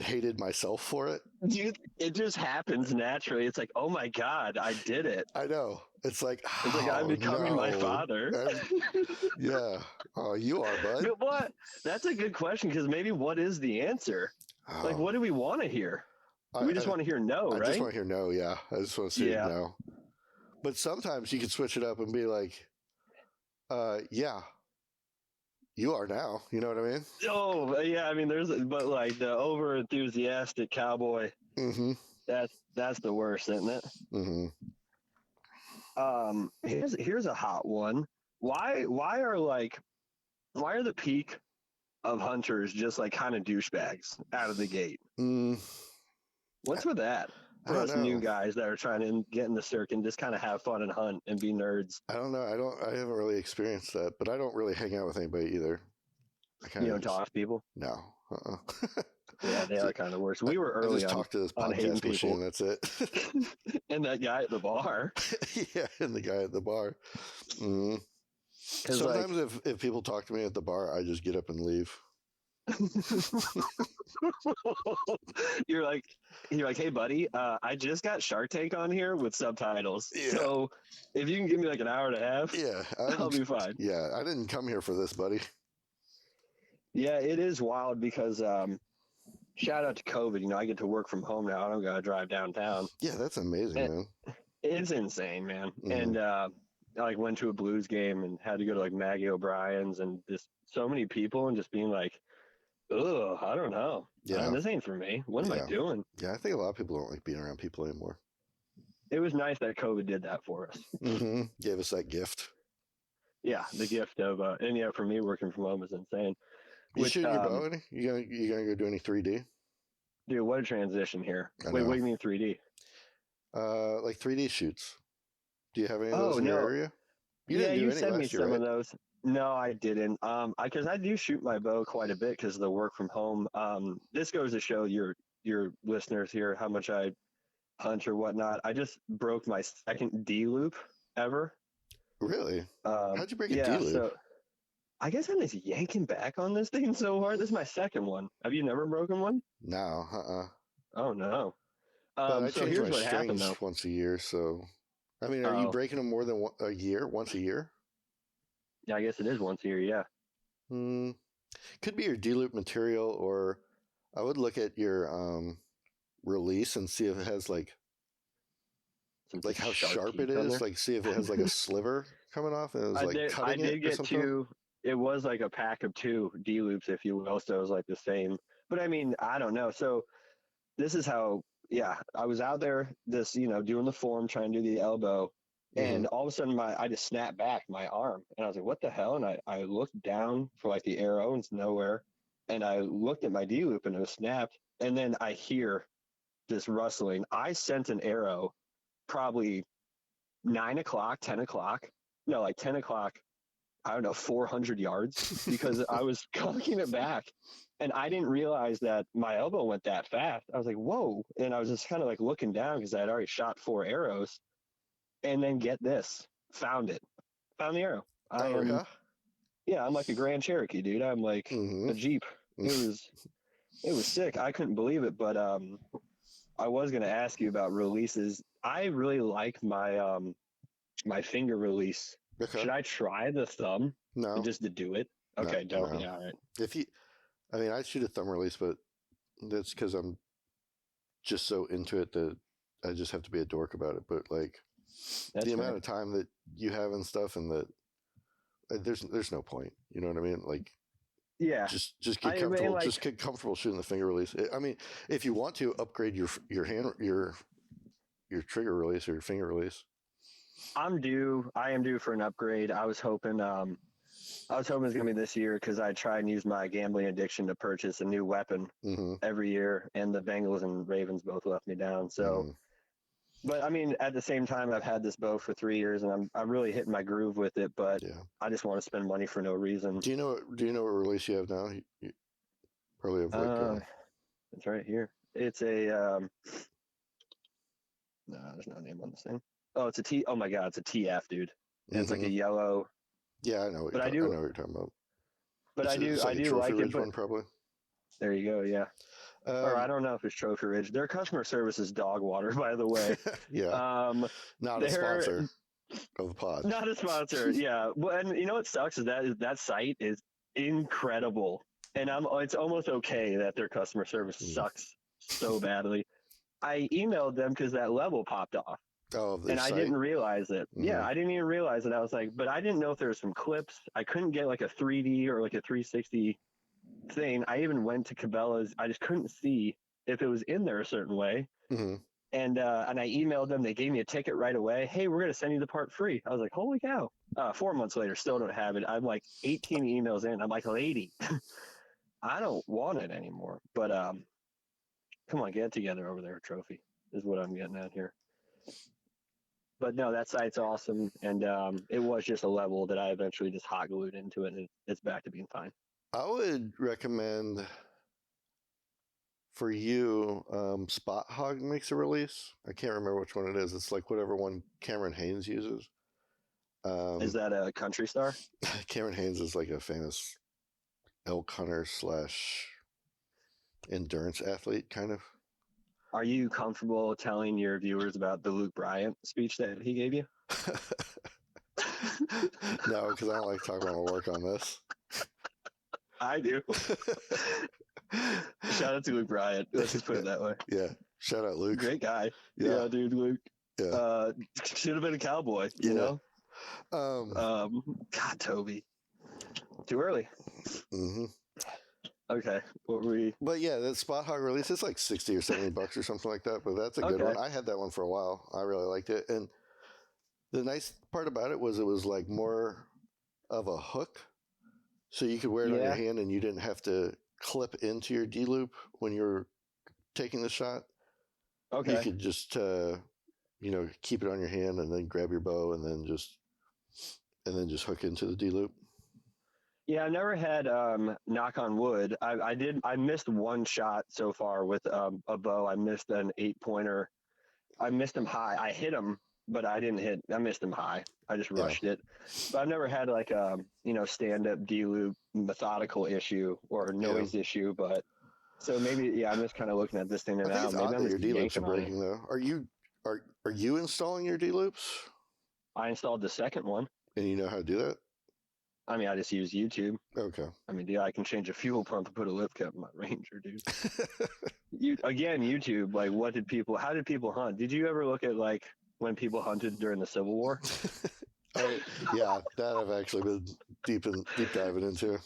hated myself for it. Dude, it just happens naturally. It's like, oh my God, I did it. I know. It's like I'm becoming my father. Yeah. Oh, you are, bud. But what? That's a good question, because maybe what is the answer? Like, what do we want to hear? We just want to hear no, right? I just want to hear no, yeah. I just want to say no. But sometimes you can switch it up and be like, yeah, you are now. You know what I mean? Oh, yeah. I mean, but like the over enthusiastic cowboy, mm-hmm. that's the worst, isn't it? Mm-hmm. Here's a hot one. Why are the peak of hunters just like kind of douchebags out of the gate? What's with that? For us new guys that are trying to get in the circuit and just kind of have fun and hunt and be nerds. I don't know. I haven't really experienced that, but I don't really hang out with anybody either. You don't talk to people? No. Yeah, they are kind of worse. We were early I just talk to this podcast machine. That's it. And that guy at the bar. Yeah, and the guy at the bar. Mm-hmm. Sometimes if people talk to me at the bar, I just get up and leave. You're like, hey buddy, I just got Shark Tank on here with subtitles. Yeah. So if you can give me like an hour and a half, I'll be fine. Yeah, I didn't come here for this, buddy. Yeah, it is wild because shout out to COVID. I get to work from home now. I don't gotta drive downtown. Yeah, that's amazing, man. It's insane, man. Mm-hmm. And I like went to a Blues game and had to go to like Maggie O'Brien's and just so many people and just being like, ugh, I don't know. Yeah. This ain't for me. What am I doing? Yeah, I think a lot of people don't like being around people anymore. It was nice that COVID did that for us. Mm-hmm. Gave us that gift. Yeah, the gift of, and yeah, for me, working from home is insane. You shooting your bow any? You gonna go do any 3D? Dude, what a transition here. Wait, what do you mean 3D? Like 3D shoots. Do you have any of those in your area? You sent me some of those. No, I didn't. Because I do shoot my bow quite a bit because of the work from home. This goes to show your listeners here how much I hunt or whatnot. I just broke my second D loop ever. Really? How'd you break a D loop? So I guess I'm just yanking back on this thing so hard. This is my second one. Have you never broken one? No. Oh no. But I so change here's my what happened though. once a year. So, I mean, are you breaking them more than a year? Once a year? Yeah, I guess it is once a year. Yeah. Could be your D-loop material, or I would look at your release and see if it has like how sharp it is. Like, see if it has like a sliver coming off, and it was like cutting it or something. It was like a pack of 2 D-loops, if you will. So it was like the same. But I mean, I don't know. So this is how. Yeah, I was out there, doing the form, trying to do the elbow. And all of a sudden, I just snapped back my arm, and I was like, "What the hell?" And I looked down for like the arrow, and it's nowhere. And I looked at my D loop, and it was snapped. And then I hear this rustling. I sent an arrow, probably 9 o'clock, 10 o'clock. No, like 10 o'clock, I don't know, 400 yards because I was cocking it back. And I didn't realize that my elbow went that fast. I was like, whoa. And I was just kind of like looking down because I had already shot 4 arrows. And then get this, found the arrow. I'm like a Grand Cherokee, dude. I'm like a Jeep. It was sick. I couldn't believe it. But I was going to ask you about releases. I really like my my finger release. Okay. Should I try the thumb? No. Just to do it? Okay, no. Yeah, all right. I shoot a thumb release, but that's because I'm just so into it that I just have to be a dork about it. But like That's the amount of time that you have and stuff, and that there's no point. You know what I mean? Like, yeah, just get comfortable. Just get comfortable shooting the finger release. I mean, if you want to upgrade your hand your trigger release or your finger release. I am due for an upgrade. I was hoping it's gonna be this year because I try and use my gambling addiction to purchase a new weapon every year, and the Bengals and Ravens both let me down. So, but I mean, at the same time, I've had this bow for 3 years, and I'm really hitting my groove with it. But I just want to spend money for no reason. Do you know what release you have now? You probably have like. It's right here. It's a no, there's no name on this thing. Oh, it's a T. Oh my God, it's a TF, dude. And it's like a yellow. Yeah, I know. I know what you're talking about. But I do like it. But one, probably. There you go. Yeah. Or I don't know if it's Trophy Ridge. Their customer service is dog water, by the way. Yeah. Not a sponsor of the pod. Not a sponsor. Yeah. Well, and you know what sucks is that site is incredible, and it's almost okay that their customer service sucks so badly. I emailed them because that level popped off. Oh, and I didn't realize it. Yeah, I didn't even realize it. I was like, but I didn't know if there was some clips. I couldn't get like a 3D or like a 360 thing. I even went to Cabela's. I just couldn't see if it was in there a certain way. And I emailed them. They gave me a ticket right away. Hey, we're going to send you the part free. I was like, holy cow. 4 months later, still don't have it. I'm like 18 emails in. I'm like, lady, I don't want it anymore. But come on, get it together over there, Trophy, is what I'm getting at here. But no, that site's awesome, and it was just a level that I eventually just hot glued into it, and it's back to being fine. I would recommend for you, Spot Hog makes a release. I can't remember which one it is. It's like whatever one Cameron Haynes uses. Is that a country star? Cameron Haynes is like a famous elk hunter / endurance athlete, kind of. Are you comfortable telling your viewers about the Luke Bryant speech that he gave you? No, because I don't like talking about my work on this. I do. Shout out to Luke Bryant. Let's just put it that way. Yeah. Shout out, Luke. Great guy. Yeah, dude, Luke. Yeah. Should have been a cowboy, you know? God, Toby. Too early. Okay, what were we? But yeah, that Spot Hog release, it's like $60 or $70 or something like that. But that's a good one. I had that one for a while. I really liked it. And the nice part about it was like more of a hook, so you could wear it on your hand, and you didn't have to clip into your D loop when you're taking the shot. Okay, you could just keep it on your hand and then grab your bow and then just hook into the D loop. Yeah, I never had, knock on wood. I missed one shot so far with a bow. I missed an 8-pointer. I missed him high. I hit him, but I missed him high. I just rushed it. But I've never had like a, stand-up D-loop methodical issue or noise issue. But so maybe, I'm just kind of looking at this thing now. Maybe I'm just your D-loops are breaking though. Are you installing your D-loops? I installed the second one. And you know how to do that? I mean, I just use YouTube. Okay. I mean, I can change a fuel pump and put a lift cap in my Ranger, dude. YouTube. Like, how did people hunt? Did you ever look at like when people hunted during the Civil War? Yeah, that I've actually been deep diving into.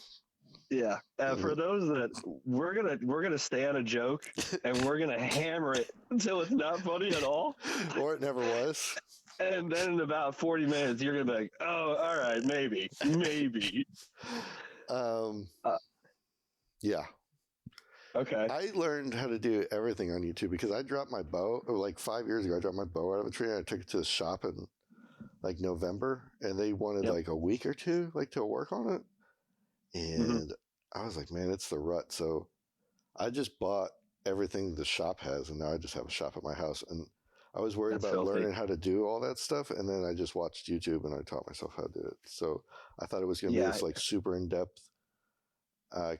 Yeah. For those that we're gonna stay on a joke and we're gonna hammer it until it's not funny at all, or it never was. And then in about 40 minutes, you're going to be like, oh, all right, maybe. Yeah. Okay. I learned how to do everything on YouTube because I dropped my bow, like 5 years ago. I dropped my bow out of a tree and I took it to the shop, and like November, and they wanted like a week or two like to work on it, and I was like, man, it's the rut. So I just bought everything the shop has, and now I just have a shop at my house. And I was worried about learning how to do all that stuff, and then I just watched YouTube and I taught myself how to do it. So I thought it was going to be this like super in depth,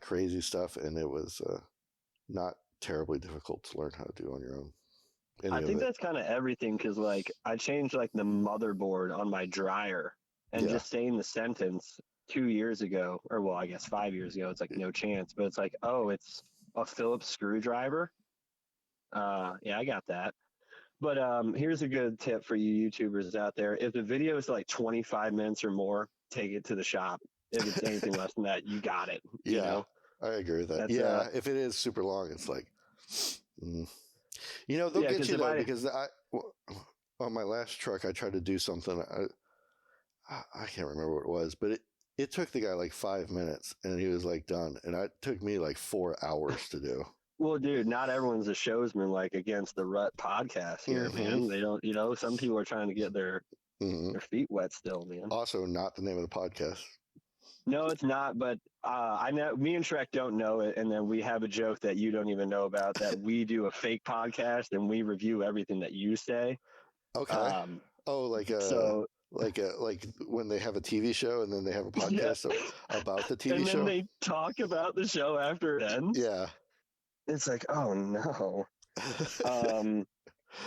crazy stuff, and it was not terribly difficult to learn how to do on your own. I think that's kind of everything, because like I changed like the motherboard on my dryer, and just saying the sentence 2 years ago, or well, I guess 5 years ago, it's like no chance. But it's like, oh, it's a Phillips screwdriver. Yeah, I got that. But here's a good tip for you YouTubers out there: if the video is like 25 minutes or more, take it to the shop. If it's anything less than that, you got it. Yeah, you know? I agree with that. If it is super long, it's like. You know, they'll get you though, because on my last truck, I tried to do something. I can't remember what it was, but it took the guy like 5 minutes, and he was like done, and it took me like 4 hours to do. Well, dude, not everyone's a showsman like Against the Rut podcast here, man. They don't, you know, some people are trying to get their feet wet still, man. Also, not the name of the podcast. No, it's not. But I know me and Shrek don't know it, and then we have a joke that you don't even know about, that we do a fake podcast and we review everything that you say. Okay. Like when they have a TV show and then they have a podcast about the TV show, and then they talk about the show after it ends. Yeah. It's like, oh no.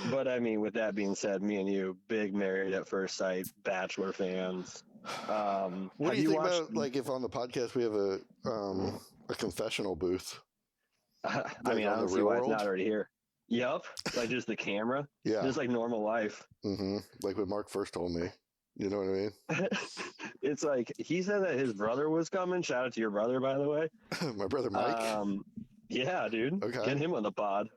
But I mean, with that being said, me and you, big Married at First Sight, Bachelor fans. What do you think about, like, if on the podcast we have a confessional booth? I mean, I don't see why it's not already here. Yep, like just the camera. Yeah, just like normal life. Like when Mark first told me. You know what I mean? It's like he said that his brother was coming. Shout out to your brother, by the way. My brother Mike. Yeah, dude. Okay. Get him on the pod.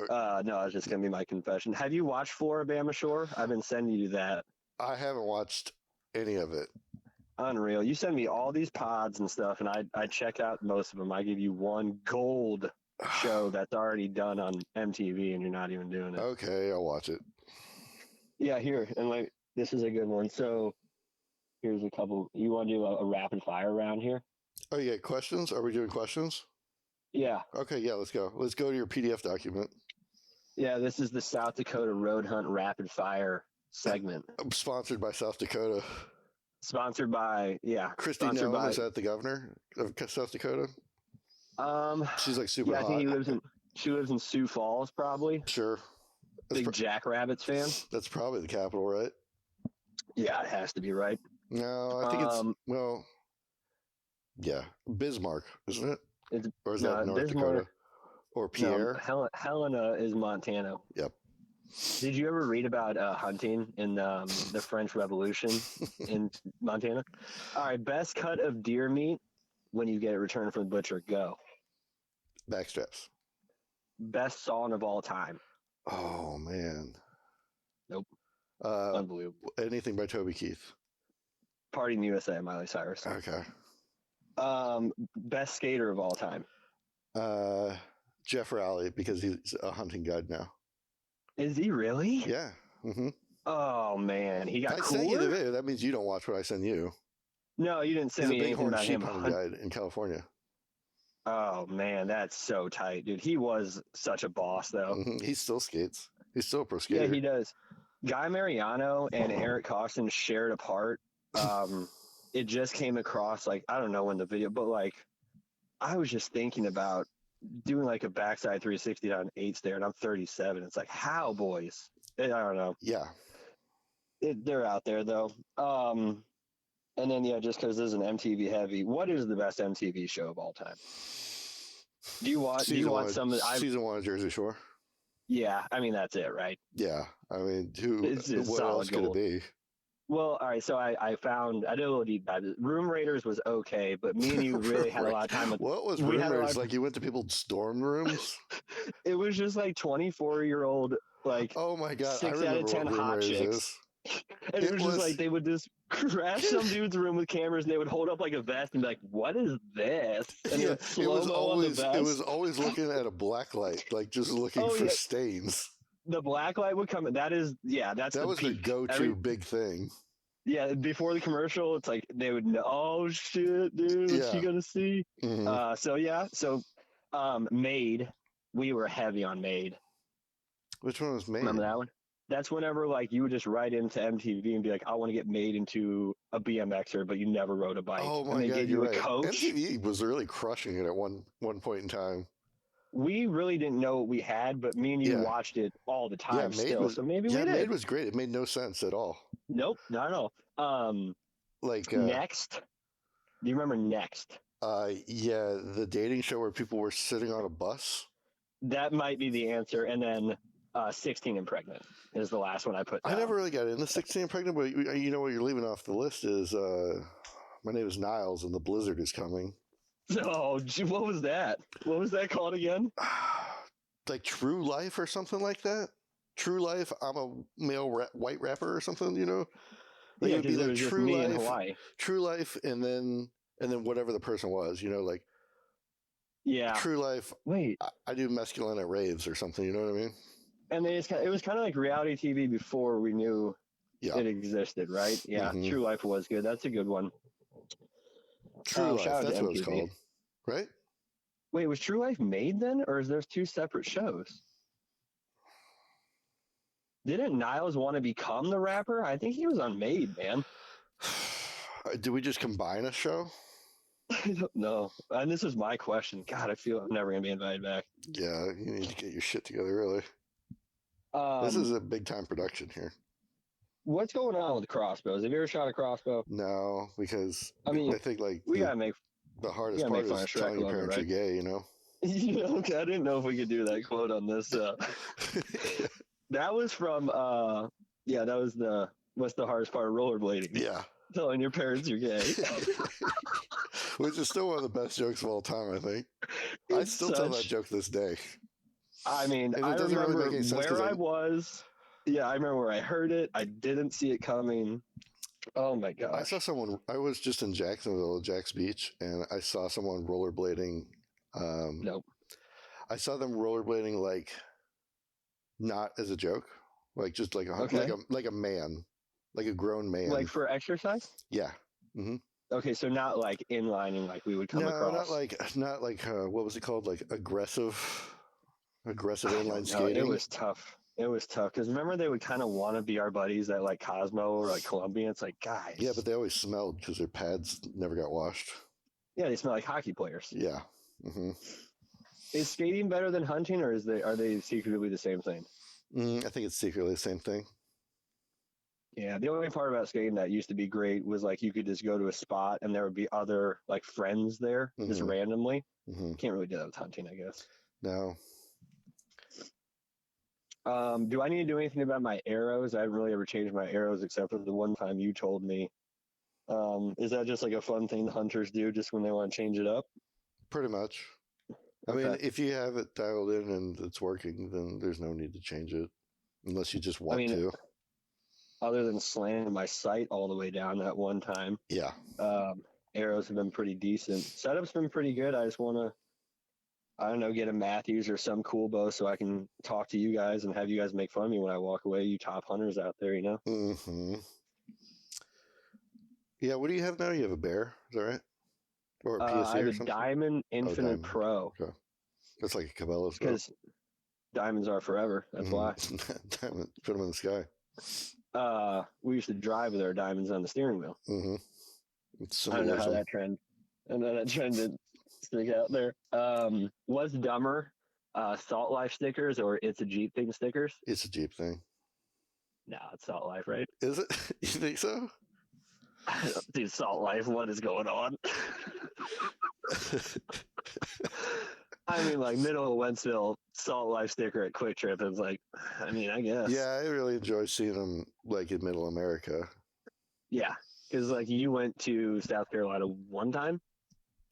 No, it's just gonna be my confession. Have you watched Floribama Shore? I've been sending you that. I haven't watched any of it. Unreal. You send me all these pods and stuff, and I check out most of them. I give you one gold show that's already done on MTV, and you're not even doing it. Okay, I'll watch it. Yeah, here, and like this is a good one. So here's a couple. You want to do a rapid fire round here? Oh, you got questions? Are we doing questions? Yeah. Okay, yeah, let's go. Let's go to your PDF document. Yeah, this is the South Dakota Road Hunt Rapid Fire segment. Sponsored by South Dakota. Sponsored by, Christy Nolan, is that the governor of South Dakota? She's like super hot. I think she lives in Sioux Falls, probably. Sure. Big Jackrabbits fan. That's probably the capital, right? Yeah, it has to be, right? No, I think it's, yeah, Bismarck, isn't it? Or is that North Dakota? Or Pierre? No, Helena is Montana. Yep. Did you ever read about hunting in the French Revolution in Montana? All right, best cut of deer meat when you get it returned from the butcher. Go. Backstraps. Best song of all time. Oh, man. Nope. Unbelievable. Anything by Toby Keith. Party in the USA, Miley Cyrus. Okay. Best skater of all time. Jeff Rowley, because he's a hunting guide now. Is he really? Yeah. Oh man, he got cooler? I sent you the video. That means you don't watch what I send you. No, you didn't send me anything about him. He's a bighorn sheep hunting guide in California. Oh man, that's so tight, dude. He was such a boss, though. He still skates. He's still a pro skater. Yeah, he does. Guy Mariano and Eric Costin shared a part. It just came across, like, I don't know when the video, but like I was just thinking about doing like a backside 360 on 8s there, and I'm 37. It's like, how, boys? I don't know. Yeah. They're out there, though. And then, just because this is an MTV heavy, what is the best MTV show of all time? Do you want some of Season 1 of Jersey Shore? Yeah, I mean, that's it, right? Yeah. I mean, what else could it be? Well, all right, so I did a little deep dive. Room Raiders was okay, but me and you really had a lot of time with. What was Room Raiders? Like, you went to people's dorm rooms? It was just like 24-year-old, like, oh my God, 6 out of 10 hot chicks. And it was just like, they would just crash some dude's room with cameras, and they would hold up like a vest and be like, what is this? And it was always looking at a black light, like just looking for stains. The black light would come. That was the go-to big thing. Yeah, before the commercial, it's like they would know. Oh shit, dude, what's she Yeah. gonna see? Mhm. Made. We were heavy on Made. Which one was Remember made? that one? That's whenever like you would just write into MTV and be like, I want to get made into a BMXer, but you never rode a bike, Oh and my they God, gave you're you a right. coach. MTV was really crushing it at one point in time. We really didn't know what we had, but me and you Yeah. watched it all the Yeah, time still. So maybe we Made did. was great. It made no sense at all. Nope, not at all. Like Next. Do you remember Next? yeah, the dating show where people were sitting on a bus. That might be the answer. And then 16 and Pregnant is the last one I put down. I never really got into 16 and Pregnant, but you know what you're leaving off the list is My Name is Niles and the Blizzard is Coming. Oh, what was that? What was that called again? Like True Life or something like that. True Life, I'm a male white rapper or something, you know? Like Yeah, it would be because it like was just True me in Life, Hawaii. True Life, and then whatever the person was, you know, like Yeah. True Life. Wait. I do mescaline at raves or something. You know what I mean? And they just, it was kind of like reality TV before we knew Yeah. it existed, right? Yeah. Mhm. True Life was good. That's a good one. True Life. shout out That's to what it's MTV. called, right? Wait, was True Life made then, or is there two separate shows? Didn't Niles want to become the rapper? I think he was on Made, man. Did we just combine a show? I don't know. And this is my question. God, I feel I'm never gonna be invited back. Yeah, you need to get your shit together, really. This is a big time production here. What's going on with crossbows? Have you ever shot a crossbow? No, because I mean, I think like we gotta make. the hardest gotta part make fun is of Shrek telling a your little bit, parents you're gay. You know. You know, I didn't know if we could do that quote on this. That was from. That was the. What's the hardest part of rollerblading? Yeah. Telling your parents you're gay. Which is still one of the best jokes of all time, I think. I still tell that joke this day. I mean, And I it doesn't remember really make any sense where I was. Yeah, I remember where I heard it. I didn't see it coming. Oh my gosh. I saw someone, I was just in Jacksonville, Jack's Beach, and I saw someone rollerblading. Nope. I saw them rollerblading like not as a joke, like just like like a man, like a grown man. Like for exercise? Yeah. Mm-hmm. Okay, so not like inlining like we would come across. not like what was it called? Like aggressive inline skating. It was tough. It was tough because remember they would kind of want to be our buddies at like Cosmo or like Columbia. It's like guys. Yeah, but they always smelled because their pads never got washed. Yeah, they smell like hockey players. Yeah. Mm-hmm. Is skating better than hunting, or are they secretly the same thing? I think it's secretly the same thing. Yeah, the only part about skating that used to be great was like you could just go to a spot and there would be other like friends there just randomly. Mm-hmm. Can't really do that with hunting, I guess. No. Do I need to do anything about my arrows? I haven't really ever changed my arrows except for the one time you told me. Is that just like a fun thing the hunters do just when they want to change it up? Pretty much. I mean, if you have it dialed in and it's working, then there's no need to change it unless you just want to. Other than slamming my sight all the way down that one time. Yeah. Arrows have been pretty decent. Setup's been pretty good. I just want to, I don't know, get a Matthews or some cool bow so I can talk to you guys and have you guys make fun of me when I walk away, you top hunters out there, you know? Mm-hmm. Yeah, what do you have now? You have a Bear, is that right? Or a PSA I have or a something? Diamond Infinite Diamond. Pro. Okay. That's like a Cabela's bow. Because diamonds are forever. That's why. Diamond, put them in the sky. We used to drive with our diamonds on the steering wheel. Mm-hmm. I don't know how that trend. And then that trend did stick out there. What's dumber, Salt Life stickers or It's a Jeep thing stickers? It's a Jeep thing. No, it's Salt Life, right? Is it? You think so? Dude, Salt Life, what is going on? I mean, like middle of Wentzville, Salt Life sticker at Quick Trip. It's like, I mean, I guess. Yeah, I really enjoy seeing them like in Middle America. Yeah, because like you went to South Carolina one time,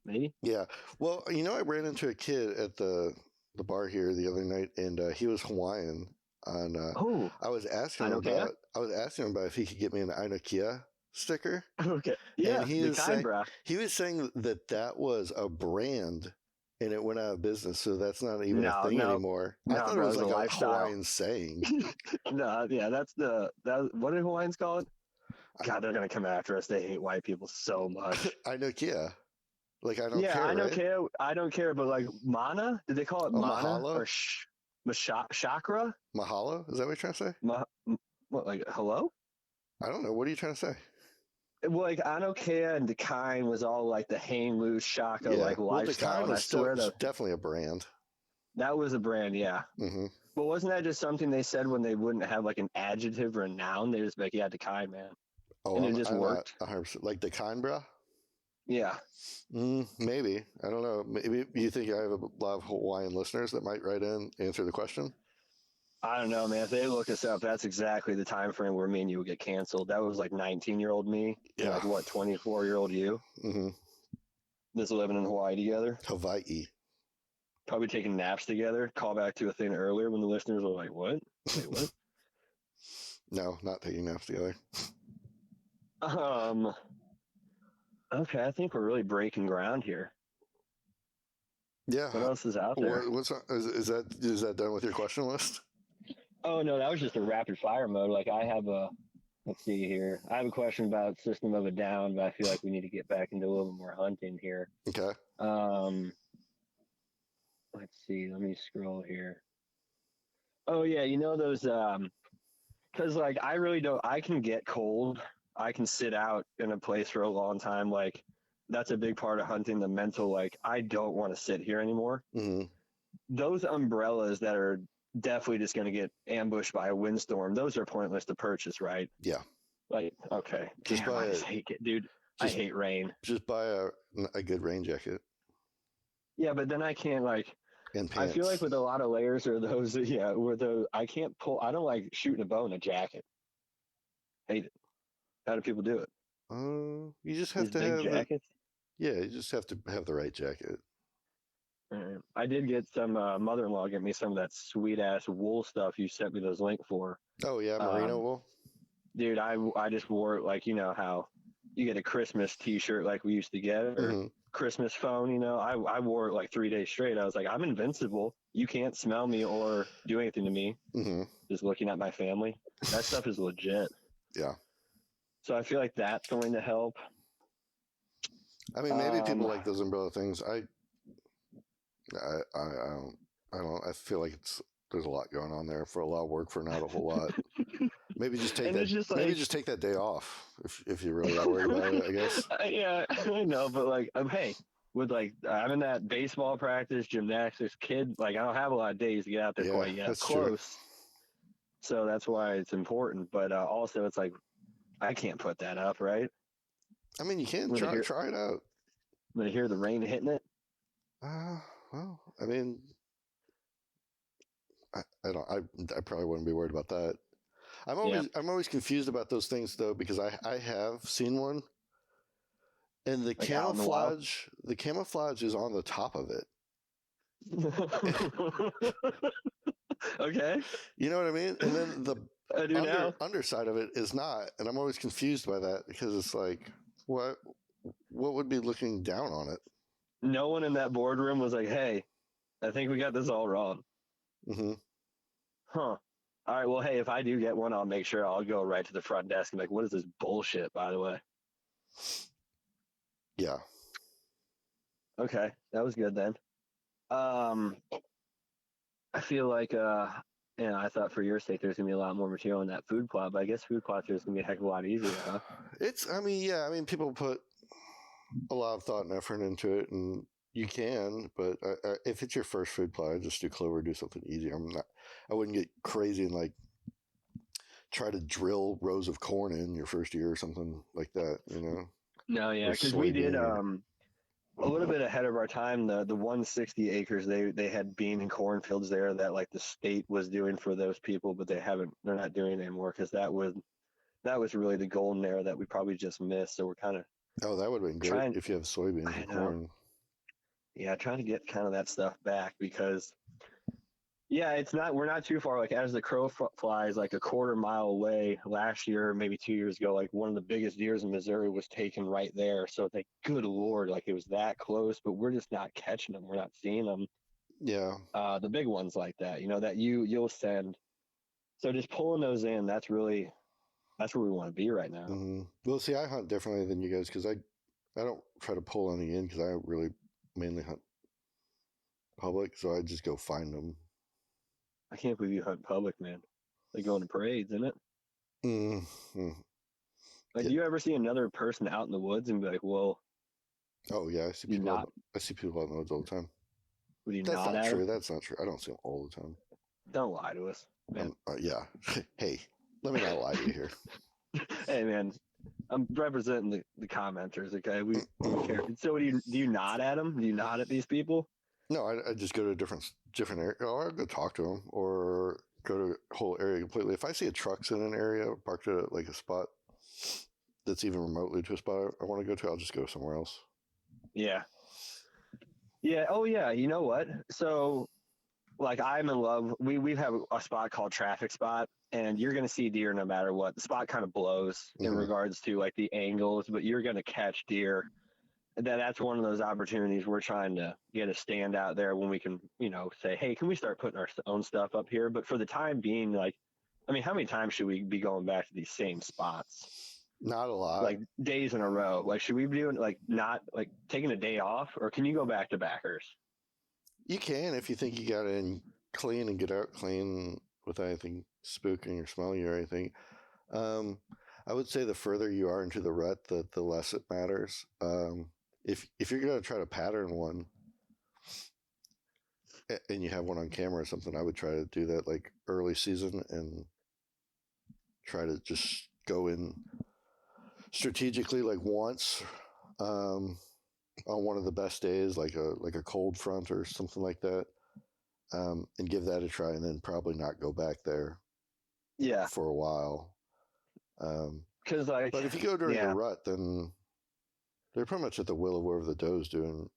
maybe. Yeah. Well, you know, I ran into a kid at the bar here the other night, and he was Hawaiian. I was asking him about if he could get me an Inokia sticker. Okay. Yeah. And he was saying that was a brand and it went out of business, so that's not even a thing anymore. I thought it was like a Hawaiian saying. No, yeah, what did Hawaiians call it? God, they're gonna come after us. They hate white people so much. I know Kia. Like I don't Yeah, care, I don't right? care. I don't care. But like mana, did they call it Oh, mana mahalo? or chakra? Mahalo? Is that what you're trying to say? What, like hello? I don't know. What are you trying to say? Well, like Anokea and Dakine was all like the hang loose shaka Yeah. like Well, lifestyle, Decon and I was still swear that definitely a brand. that was a brand, yeah. Mm-hmm. But wasn't that just something they said when they wouldn't have like an adjective or a noun? They just be like, yeah, Dakine, man, Oh, and it just I'm not worked. 100%. Like Decon, bro? Yeah. Maybe. I don't know. Maybe you think I have a lot of Hawaiian listeners that might write in, answer the question? I don't know, man. If they look us up, that's exactly the time frame where me and you would get canceled. That was like 19-year-old me, and Yeah. like what, 24-year-old you? Mm-hmm. This living in Hawaii together, Hawaii. probably taking naps together. Call back to a thing earlier when the listeners were like, "What? Wait, what?" No, not taking naps together. Okay, I think we're really breaking ground here. Yeah. What else is out there? Is that done with your question list? Oh no, that was just a rapid fire mode. Like I have a, let's see here. I have a question about System of a Down, but I feel like we need to get back into a little bit more hunting here. Okay. Let's see. Let me scroll here. Oh yeah, you know those because like I really don't. I can get cold. I can sit out in a place for a long time. Like that's a big part of hunting. The mental, like I don't want to sit here anymore. Mm-hmm. Those umbrellas that are definitely just going to get ambushed by a windstorm. Those are pointless to purchase, right? Yeah. Like okay, Just damn, I just hate it, dude. I hate rain. Just buy a good rain jacket Yeah, but then I can't like. and I pants. feel like with a lot of layers or those, yeah, with those, I can't pull. I don't like shooting a bow in a jacket. Hate it. How do people do it? You just have These to big have jackets. Yeah, you just have to have the right jacket. I did get some mother-in-law get me some of that sweet ass wool stuff you sent me those link for. Oh yeah, merino wool. Dude, I just wore it like you know how you get a Christmas T-shirt like we used to get or Mm-hmm. Christmas phone. You know, I wore it like 3 days straight. I was like, I'm invincible. You can't smell me or do anything to me. Mm-hmm. Just looking at my family, that stuff is legit. Yeah. So I feel like that's going to help. I mean, maybe people like those umbrella things. I don't. I feel like there's a lot going on there for a lot of work for not a whole lot. Maybe just take that. Just maybe just take that day off if you're really that worried about it. I guess. Yeah, I know, but like, hey, with like I'm in that baseball practice, gymnastics, kid. Like I don't have a lot of days to get out there quite yet. That's close. True. So that's why it's important. But also, it's like I can't put that up, right? I mean, you can try it out. I'm gonna hear the rain hitting it. Well, I mean, I don't. I probably wouldn't be worried about that. I'm always confused about those things though because I have seen one, and the like camouflage is on the top of it. Okay. You know what I mean? And then the underside of it is not, and I'm always confused by that because it's like, what would be looking down on it? No one in that boardroom was like, "Hey, I think we got this all wrong." Mm-hmm. Huh. All right. Well, hey, if I do get one, I'll make sure I'll go right to the front desk and be like, "What is this bullshit?" By the way. Yeah. Okay, that was good then. I feel like I thought for your sake there's gonna be a lot more material in that food plot, but I guess food plot there's gonna be a heck of a lot easier, huh? I mean, people put a lot of thought and effort into it, and you can, but if it's your first food plot, just do clover, do something easy. I wouldn't get crazy and like try to drill rows of corn in your first year or something like that, you know? No, yeah, because we did a little bit ahead of our time. The 160 acres they had bean and corn fields there that like the state was doing for those people, but they're not doing it anymore because that was really the golden era that we probably just missed. So we're kind of that would have been great if you have soybeans and corn. Yeah, trying to get kind of that stuff back because we're not too far. Like as the crow flies, like a quarter mile away last year, maybe 2 years ago, like one of the biggest deers in Missouri was taken right there. So like, good Lord, like it was that close, but we're just not catching them. We're not seeing them. Yeah. The big ones like that, you know, that you'll send. So just pulling those in, that's really that's where we want to be right now. Well, see, I hunt differently than you guys because I don't try to pull any in because I really mainly hunt public, so I just go find them. I can't believe you hunt public, man. Like going to parades, isn't it? Mm-hmm. Like, Yeah. do you ever see another person out in the woods and be like, "Well, Oh yeah, I see people. I see people out in the woods all the time. would you That's not not at true. them?" That's not true. I don't see them all the time. Don't lie to us, man. Yeah. Hey, let me not lie to you here. Hey, man, I'm representing the commenters. Okay, we care. So, do you nod at them? Do you nod at these people? No, I just go to a different area, or I go talk to them, or go to a whole area completely. If I see a truck's in an area parked at like a spot that's even remotely to a spot I want to go to, I'll just go somewhere else. Yeah. Yeah. Oh, yeah. You know what? So, like, I'm in love. We have a spot called Traffic Spot, and you're gonna see deer no matter what. The spot kind of blows in regards to like the angles, but you're gonna catch deer. That's one of those opportunities we're trying to get a stand out there when we can, say, hey, can we start putting our own stuff up here? But for the time being, like, I mean, how many times should we be going back to these same spots? Not a lot. Like days in a row. Like, should we be doing like not like taking a day off, or can you go back to backers? You can if you think you got in clean and get out clean without anything spooking or smelling or anything. I would say the further you are into the rut, the less it matters. If you're going to try to pattern one and you have one on camera or something, I would try to do that like early season and try to just go in strategically like once on one of the best days, like a cold front or something like that, and give that a try, and then probably not go back there. Yeah, for a while. Because but if you go during the rut, then they're pretty much at the will of wherever the doe's doing.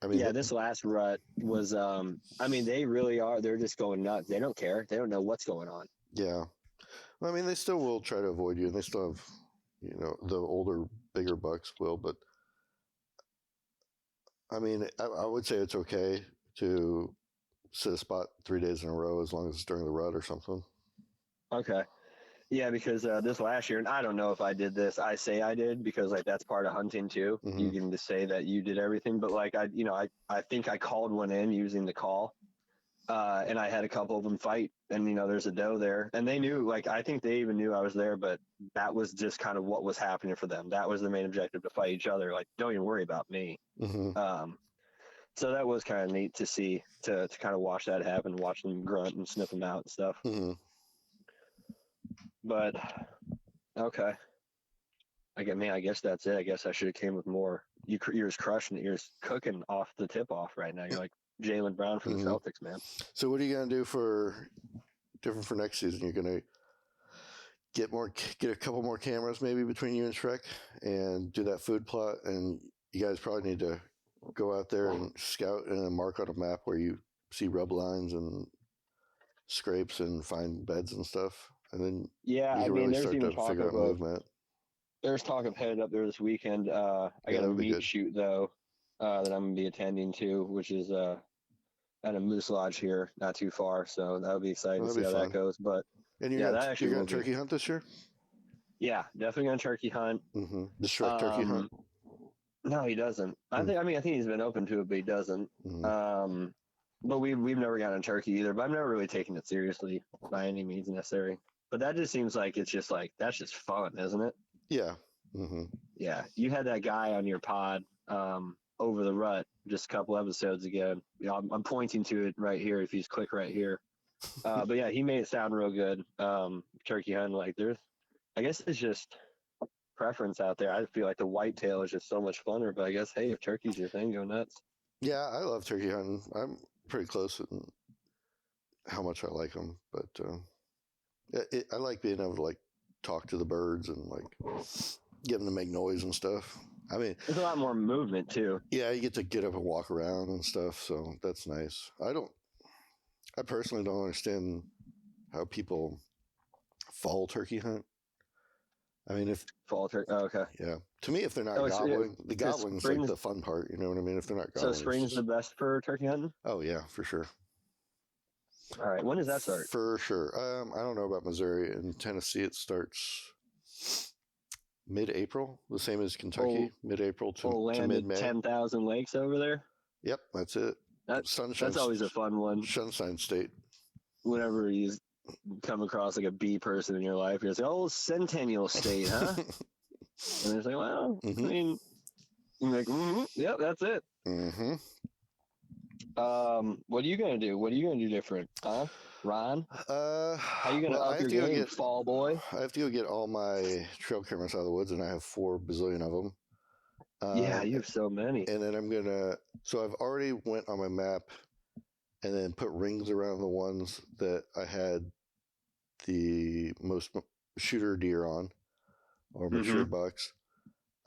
I mean, this last rut was. I mean, they really are. They're just going nuts. They don't care. They don't know what's going on. Yeah, well, I mean, they still will try to avoid you, and they still have, the older, bigger bucks will. But I mean, I would say it's okay to sit a spot 3 days in a row as long as it's during the rut or something. Okay. Yeah, because this last year, and I don't know if I did this. I say I did because like that's part of hunting too. Mm-hmm. You can just say that you did everything, but like I think I called one in using the call, and I had a couple of them fight, and there's a doe there, and they knew. Like I think they even knew I was there, but that was just kind of what was happening for them. That was the main objective, to fight each other. Like don't even worry about me. Mm-hmm. So that was kind of neat to see, to kind of watch that happen, watch them grunt and sniff them out and stuff. Mm-hmm. But okay, I guess that's it. I guess I should have came with more. You're just crushing it. You're just cooking off the tip off right now. You're like Jaylen Brown for the Celtics, man. So what are you gonna do different for next season? You're gonna get a couple more cameras maybe between you and Shrek, and do that food plot. And you guys probably need to go out there and scout and mark on a map where you see rub lines and scrapes and find beds and stuff. And then you can really start to figure out movement. There's talk of headed up there this weekend. I got a meat shoot though that I'm gonna be attending to, which is at a moose lodge here, not too far. So that'll be exciting to see how that goes. But you're gonna turkey hunt this year? Yeah, definitely gonna turkey hunt. Mm-hmm. The Shrek turkey hunt? No, he doesn't. I think he's been open to it, but he doesn't. Mm-hmm. But we've never gotten a turkey either. But I've never really taken it seriously by any means necessary. But that just seems like it's just like that's just fun, isn't it? Yeah. Mm-hmm. Yeah. You had that guy on your pod over the rut just a couple episodes ago. I'm pointing to it right here if you just click right here. But yeah, he made it sound real good. Turkey hunting, like I guess it's just preference out there. I feel like the whitetail is just so much funner. But I guess hey, if turkey's your thing, go nuts. Yeah, I love turkey hunting. I'm pretty close in how much I like them, but I like being able to like talk to the birds and like get them to make noise and stuff. I mean, there's a lot more movement too. Yeah, you get to get up and walk around and stuff, so that's nice. I personally don't understand how people fall turkey hunt. I mean, if fall turkey, okay, yeah. To me, if they're not gobbling, the gobbling's like the fun part. You know what I mean? If they're not gobbling, so spring's the best for turkey hunting. Oh yeah, for sure. All right. When does that start? For sure. I don't know about Missouri. In Tennessee, it starts mid-April, the same as Kentucky. Mid-April to land of mid-May. 10,000 lakes over there. Yep, that's it. That's always a fun one. Sunshine State. Whenever you come across like a bee person in your life, you're like, "Oh, Centennial State, huh?" And they're like, "Well, I mean, you're like, yep, that's it." Mm-hmm. What are you gonna do? What are you gonna do different, huh, Ron? How are you gonna up your game, fall boy? I have to go get all my trail cameras out of the woods, and I have 4 bazillion of them. Yeah, you have so many. And then so I've already went on my map and then put rings around the ones that I had the most shooter deer on, or mature bucks.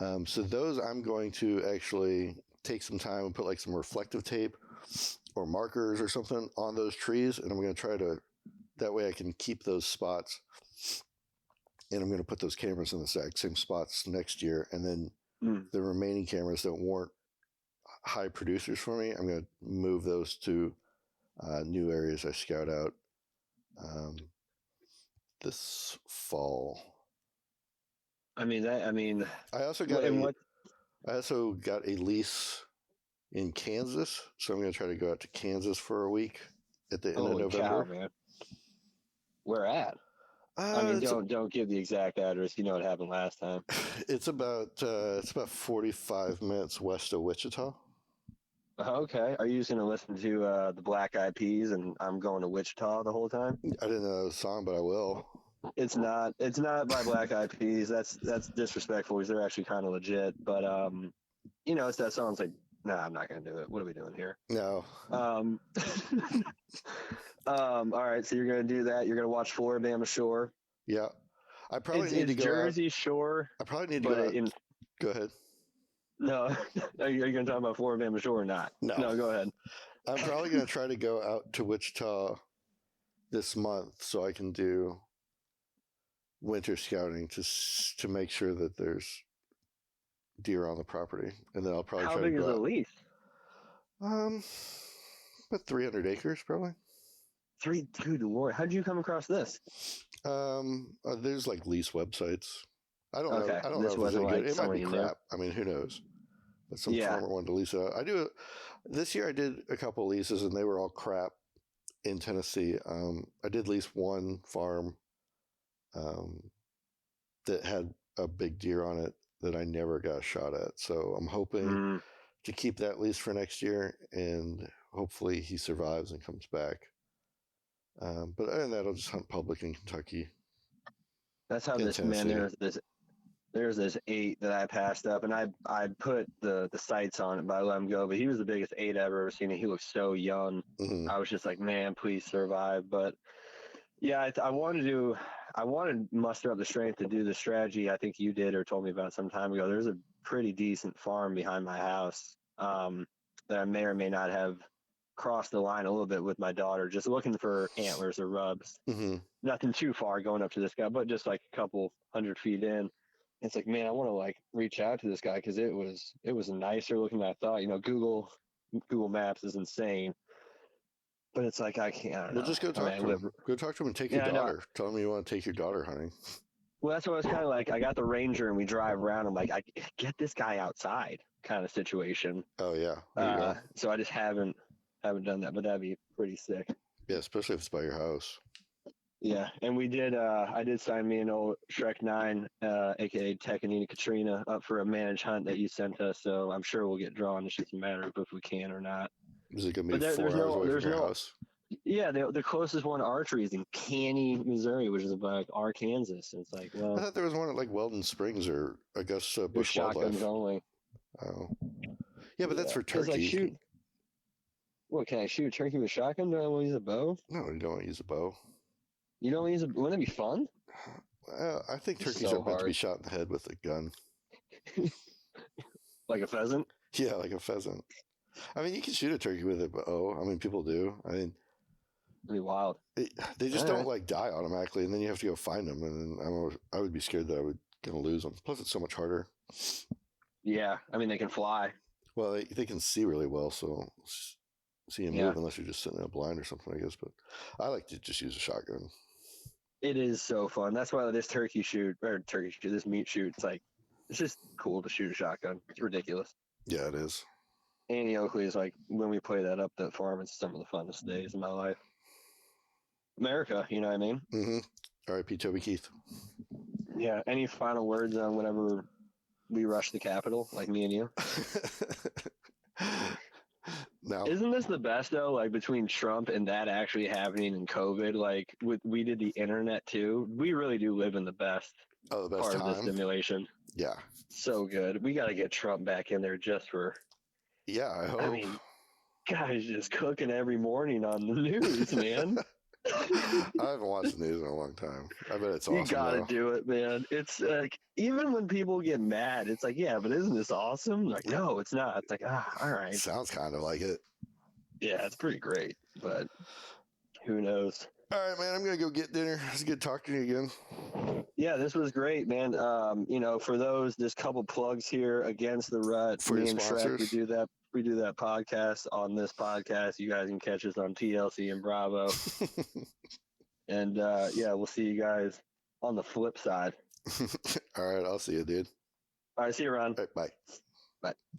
So those I'm going to actually take some time and put like some reflective tape or markers or something on those trees, and I'm going to try to, that way I can keep those spots, and I'm going to put those cameras in the exact same spots next year, and then the remaining cameras that weren't high producers for me, I'm going to move those to new areas I scout out this fall. I I also got a lease in Kansas, so I'm going to try to go out to Kansas for a week at the end of November. Cow, man. Where at? Don't give the exact address. You know what happened last time. It's about 45 minutes west of Wichita. Okay. Are you just going to listen to the Black Eyed Peas and I'm going to Wichita the whole time? I didn't know the song, but I will. It's not by Black Eyed Peas. That's disrespectful because they're actually kind of legit. But it's that song's like, nah, I'm not going to do it. What are we doing here? No. All right, so you're going to do that. You're going to watch Floribama Shore. Yeah. I probably need to go Jersey out. Shore. I probably need to go out. Go ahead. No. Are you going to talk about Floribama Shore or not? No, go ahead. I'm probably going to try to go out to Wichita this month so I can do winter scouting to make sure that there's deer on the property, and then I'll probably How try big to go is the lease? About 300 acres probably. Good Lord, how did you come across this? There's like lease websites. I don't know. I don't this know if it's like good. It might be crap. New. I mean, who knows? But some farmer wanted to lease it out. This year I did a couple of leases and they were all crap in Tennessee. I did lease one farm that had a big deer on it that I never got shot at. So I'm hoping to keep that lease for next year, and hopefully he survives and comes back. But other than that, I'll just hunt public in Kentucky. That's how there's this 8 that I passed up, and I put the sights on it, but I let him go. But he was the biggest 8 I've ever seen, and he looked so young. I was just like, man, please survive. But yeah, I wanted to muster up the strength to do the strategy I think you did or told me about some time ago. There's a pretty decent farm behind my house that I may or may not have crossed the line a little bit with my daughter, just looking for antlers or rubs. Nothing too far going up to this guy, but just like a couple 100 feet in. It's like, man, I want to like reach out to this guy because it was nicer looking than I thought. Google Maps is insane. But it's like, I can't. Well, just go talk to him. Go talk to him and take your daughter. Tell him you want to take your daughter hunting. Well, that's what I was kind of like. I got the Ranger and we drive around. I'm like, I get this guy outside kind of situation. Oh, yeah. So I just haven't done that, but that'd be pretty sick. Yeah, especially if it's by your house. Yeah, and we did. I did sign me an old Shrek 9, aka Tekanina Katrina, up for a managed hunt that you sent us. So I'm sure we'll get drawn. It's just a matter of if we can or not. Is it going to be 4 hours away from your house? Yeah, the closest one to archery is in Caney, Missouri, which is about Arkansas. And it's like, well, I thought there was one at like Weldon Springs or Augusta Bush shotguns Wildlife. Only. Oh, yeah, but that's for turkey. Like, shoot. What, can I shoot a turkey with a shotgun? Do I want to use a bow? No, you don't want to use a bow. You don't use a. Wouldn't that be fun? I think turkeys are meant to be shot in the head with a gun. Like a pheasant? Yeah, like a pheasant. I mean, you can shoot a turkey with a bow. I mean, people do. I mean, it'd be wild. They just don't like die automatically, and then you have to go find them. And then I would be scared that I would gonna lose them. Plus, it's so much harder. Yeah, I mean, they can fly. Well, they can see really well, so see him Yeah. move unless you're just sitting in a blind or something, I guess. But I like to just use a shotgun. It is so fun. That's why this this meat shoot, it's just cool to shoot a shotgun. It's ridiculous. Yeah, it is. Annie Oakley is like, when we play that up that farm, it's some of the funnest days of my life. America, you know what I mean? Mm-hmm. R.I.P. Toby Keith. Yeah. Any final words on whenever we rush the Capitol, like me and you? No. Isn't this the best though? Like between Trump and that actually happening and COVID, like we did the internet too. We really do live in the best Oh, the best part of this time. simulation. Yeah. So good. We got to get Trump back in there just for. Yeah, I hope. I mean, guys just cooking every morning on the news, man. I haven't watched the news in a long time. I bet it's awesome. You gotta though. do it, man. It's like, even when people get mad, it's like, yeah, but isn't this awesome? Like, no, it's not. It's like, all right. Sounds kind of like it. Yeah, it's pretty great, but who knows? All right, man. I'm gonna go get dinner. It's good talking to you again. Yeah, this was great, man. For those, there's a couple plugs here against the rut. For Me your and Shrek, sponsors. we do that podcast on this podcast. You guys can catch us on TLC and Bravo. And we'll see you guys on the flip side. All right, I'll see you, dude. All right, see you around. All right, bye. Bye.